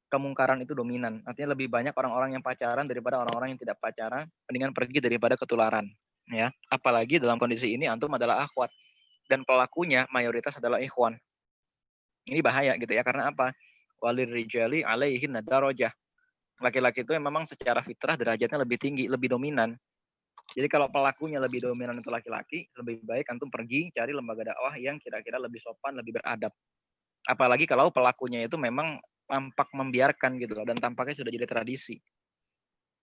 kemungkaran itu dominan. Artinya lebih banyak orang-orang yang pacaran daripada orang-orang yang tidak pacaran, mendingan pergi daripada ketularan. Ya, apalagi dalam kondisi ini antum adalah akhwat dan pelakunya mayoritas adalah ikhwan. Ini bahaya gitu ya, karena apa? Walir rijali alaihin darajah. Laki-laki itu memang secara fitrah derajatnya lebih tinggi, lebih dominan. Jadi kalau pelakunya lebih dominan itu laki-laki, lebih baik antum pergi cari lembaga dakwah yang kira-kira lebih sopan, lebih beradab. Apalagi kalau pelakunya itu memang tampak membiarkan gitu loh, dan tampaknya sudah jadi tradisi.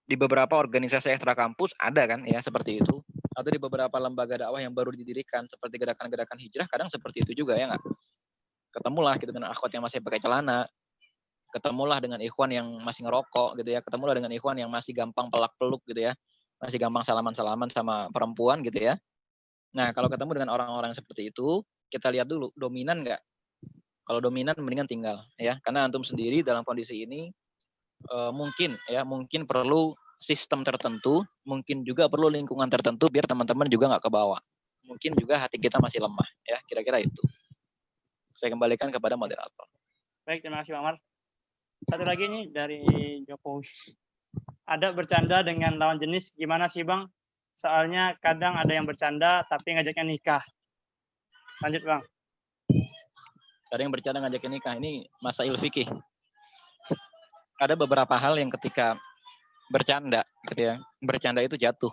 Di beberapa organisasi ekstra kampus ada kan ya seperti itu. Atau di beberapa lembaga dakwah yang baru didirikan seperti gerakan-gerakan hijrah, kadang seperti itu juga ya nggak? Ketemulah gitu dengan akhwat yang masih pakai celana, ketemulah dengan ikhwan yang masih ngerokok gitu ya, ketemulah dengan ikhwan yang masih gampang pelak-peluk gitu ya, masih gampang salaman-salaman sama perempuan gitu ya. Nah kalau ketemu dengan orang-orang seperti itu, kita lihat dulu dominan nggak. Kalau dominan mendingan tinggal ya, karena antum sendiri dalam kondisi ini mungkin perlu sistem tertentu, mungkin juga perlu lingkungan tertentu biar teman-teman juga nggak kebawa. Mungkin juga hati kita masih lemah ya, kira-kira itu. Saya kembalikan kepada moderator. Baik, terima kasih Bang Amar. Satu lagi nih dari Jokowi. Ada bercanda dengan lawan jenis gimana sih Bang? Soalnya kadang ada yang bercanda tapi ngajaknya nikah. Lanjut Bang. Ada yang bercanda ngajakin nikah, ini masail fikih. Ada beberapa hal yang ketika bercanda gitu ya, bercanda itu jatuh.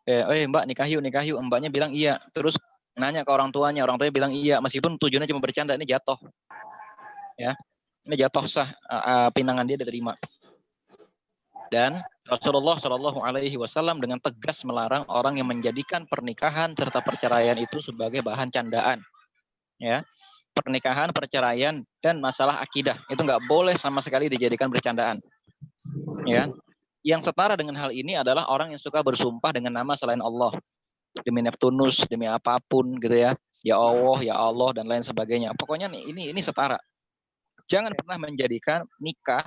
Mbak nikah yuk, mbaknya bilang iya, terus nanya ke orang tuanya bilang iya, meskipun tujuannya cuma bercanda, ini jatuh. Ya, ini jatuh sah, pinangan dia diterima. Dan Rasulullah Shallallahu Alaihi Wasallam dengan tegas melarang orang yang menjadikan pernikahan serta perceraian itu sebagai bahan candaan. Ya, pernikahan, perceraian, dan masalah akidah itu nggak boleh sama sekali dijadikan bercandaan. Ya, yang setara dengan hal ini adalah orang yang suka bersumpah dengan nama selain Allah, demi Neptunus, demi apapun gitu ya Allah dan lain sebagainya. Pokoknya ini setara. Jangan pernah menjadikan nikah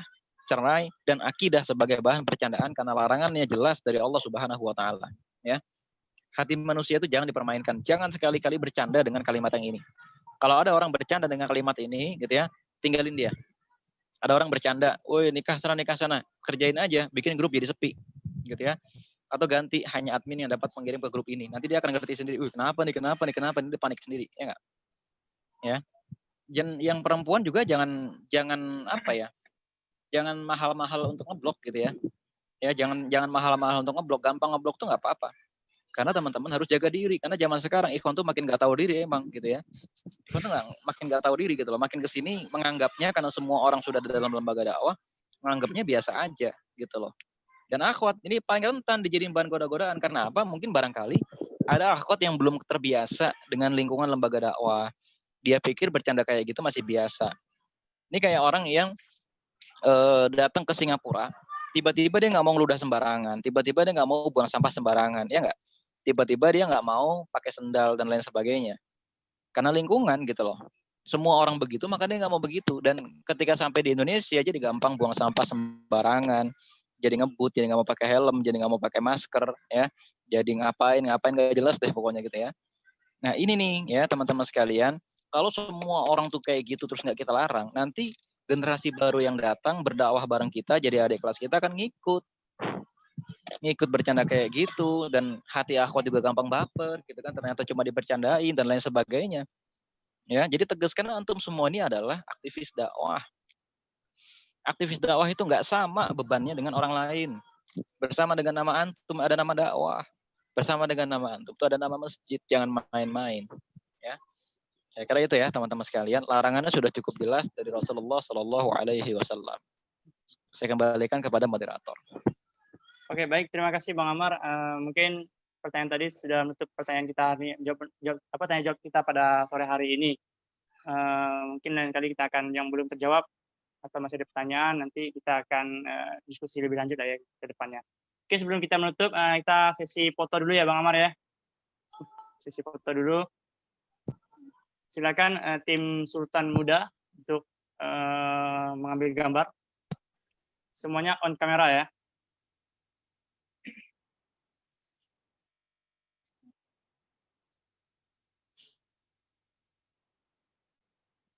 cerai, dan akidah sebagai bahan bercandaan karena larangannya jelas dari Allah Subhanahu wa taala, ya. Hati manusia itu jangan dipermainkan. Jangan sekali-kali bercanda dengan kalimat yang ini. Kalau ada orang bercanda dengan kalimat ini, gitu ya, tinggalin dia. Ada orang bercanda, woi nikah sana, kerjain aja, bikin grup jadi sepi, gitu ya. Atau ganti hanya admin yang dapat mengirim ke grup ini. Nanti dia akan ngerti sendiri, kenapa nih, ini dia panik sendiri, ya nggak? Ya. Yang perempuan juga jangan apa ya? Jangan mahal-mahal untuk ngeblok gitu ya. Ya, jangan mahal-mahal untuk ngeblok, gampang ngeblok tuh nggak apa-apa. Karena teman-teman harus jaga diri. Karena zaman sekarang ikhwan tuh makin nggak tahu diri emang gitu ya. Ikhwan tuh makin nggak tahu diri gitu loh. Makin kesini menganggapnya karena semua orang sudah di dalam lembaga dakwah, menganggapnya biasa aja gitu loh. Dan akhwat ini paling rentan dijadiin bahan goda-godaan. Karena apa? Mungkin barangkali ada akhwat yang belum terbiasa dengan lingkungan lembaga dakwah. Dia pikir bercanda kayak gitu masih biasa. Ini kayak orang yang datang ke Singapura, tiba-tiba dia nggak mau ngeludah sembarangan, tiba-tiba dia nggak mau buang sampah sembarangan, ya nggak? Tiba-tiba dia nggak mau pakai sendal dan lain sebagainya. Karena lingkungan gitu loh. Semua orang begitu, maka dia nggak mau begitu. Dan ketika sampai di Indonesia, jadi gampang buang sampah sembarangan, jadi ngebut, jadi nggak mau pakai helm, jadi nggak mau pakai masker, ya. Jadi ngapain nggak jelas deh pokoknya gitu ya. Nah ini nih ya teman-teman sekalian, kalau semua orang tuh kayak gitu terus nggak kita larang, nanti generasi baru yang datang berdakwah bareng kita, jadi adik kelas kita akan ngikut bercanda kayak gitu, dan hati akhwat juga gampang baper gitu kan, ternyata cuma dibercandain dan lain sebagainya. Ya, jadi tegaskan antum semua ini adalah aktivis dakwah. Aktivis dakwah itu nggak sama bebannya dengan orang lain. Bersama dengan nama antum ada nama dakwah. Bersama dengan nama antum itu ada nama masjid, jangan main-main. Ya. Saya kira itu ya teman-teman sekalian. Larangannya sudah cukup jelas dari Rasulullah Shallallahu Alaihi Wasallam. Saya kembalikan kepada moderator. Oke, baik. Terima kasih Bang Amar. Mungkin pertanyaan tadi sudah menutup pertanyaan kita hari tanya jawab kita pada sore hari ini. Mungkin lain kali kita akan yang belum terjawab atau masih ada pertanyaan, nanti kita akan diskusi lebih lanjut ya ke depannya. Oke, sebelum kita menutup, kita sesi foto dulu ya Bang Amar ya. Sesi foto dulu. Silakan tim Sultan Muda untuk mengambil gambar. Semuanya on kamera ya.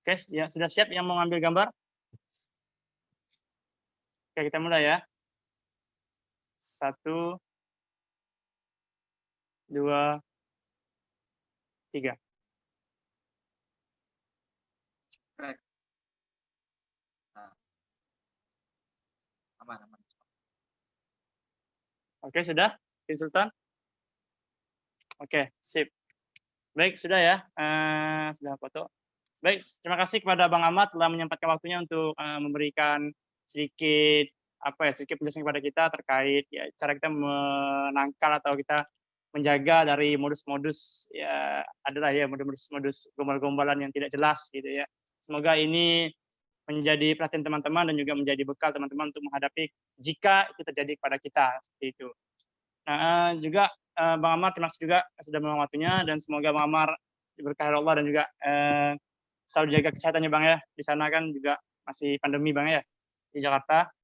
Oke, ya sudah siap yang mau ngambil gambar? Oke, kita mulai ya. 1, 2, 3. Aman. Oke, sudah? Tim Sultan? Oke, sip. Baik, sudah ya. Sudah foto. Baik, terima kasih kepada Bang Ahmad telah menyempatkan waktunya untuk memberikan sedikit penjelasan kepada kita terkait ya cara kita menangkal atau kita menjaga dari modus-modus ya adalah ya modus-modus gombal-gombalan yang tidak jelas gitu ya. Semoga ini menjadi perhatian teman-teman dan juga menjadi bekal teman-teman untuk menghadapi jika itu terjadi kepada kita seperti itu. Nah, juga Bang Amar terima kasih juga sudah meluangkan waktunya dan semoga Bang Amar diberkahi Allah dan juga selalu jaga kesehatannya Bang ya. Di sana kan juga masih pandemi Bang ya di Jakarta.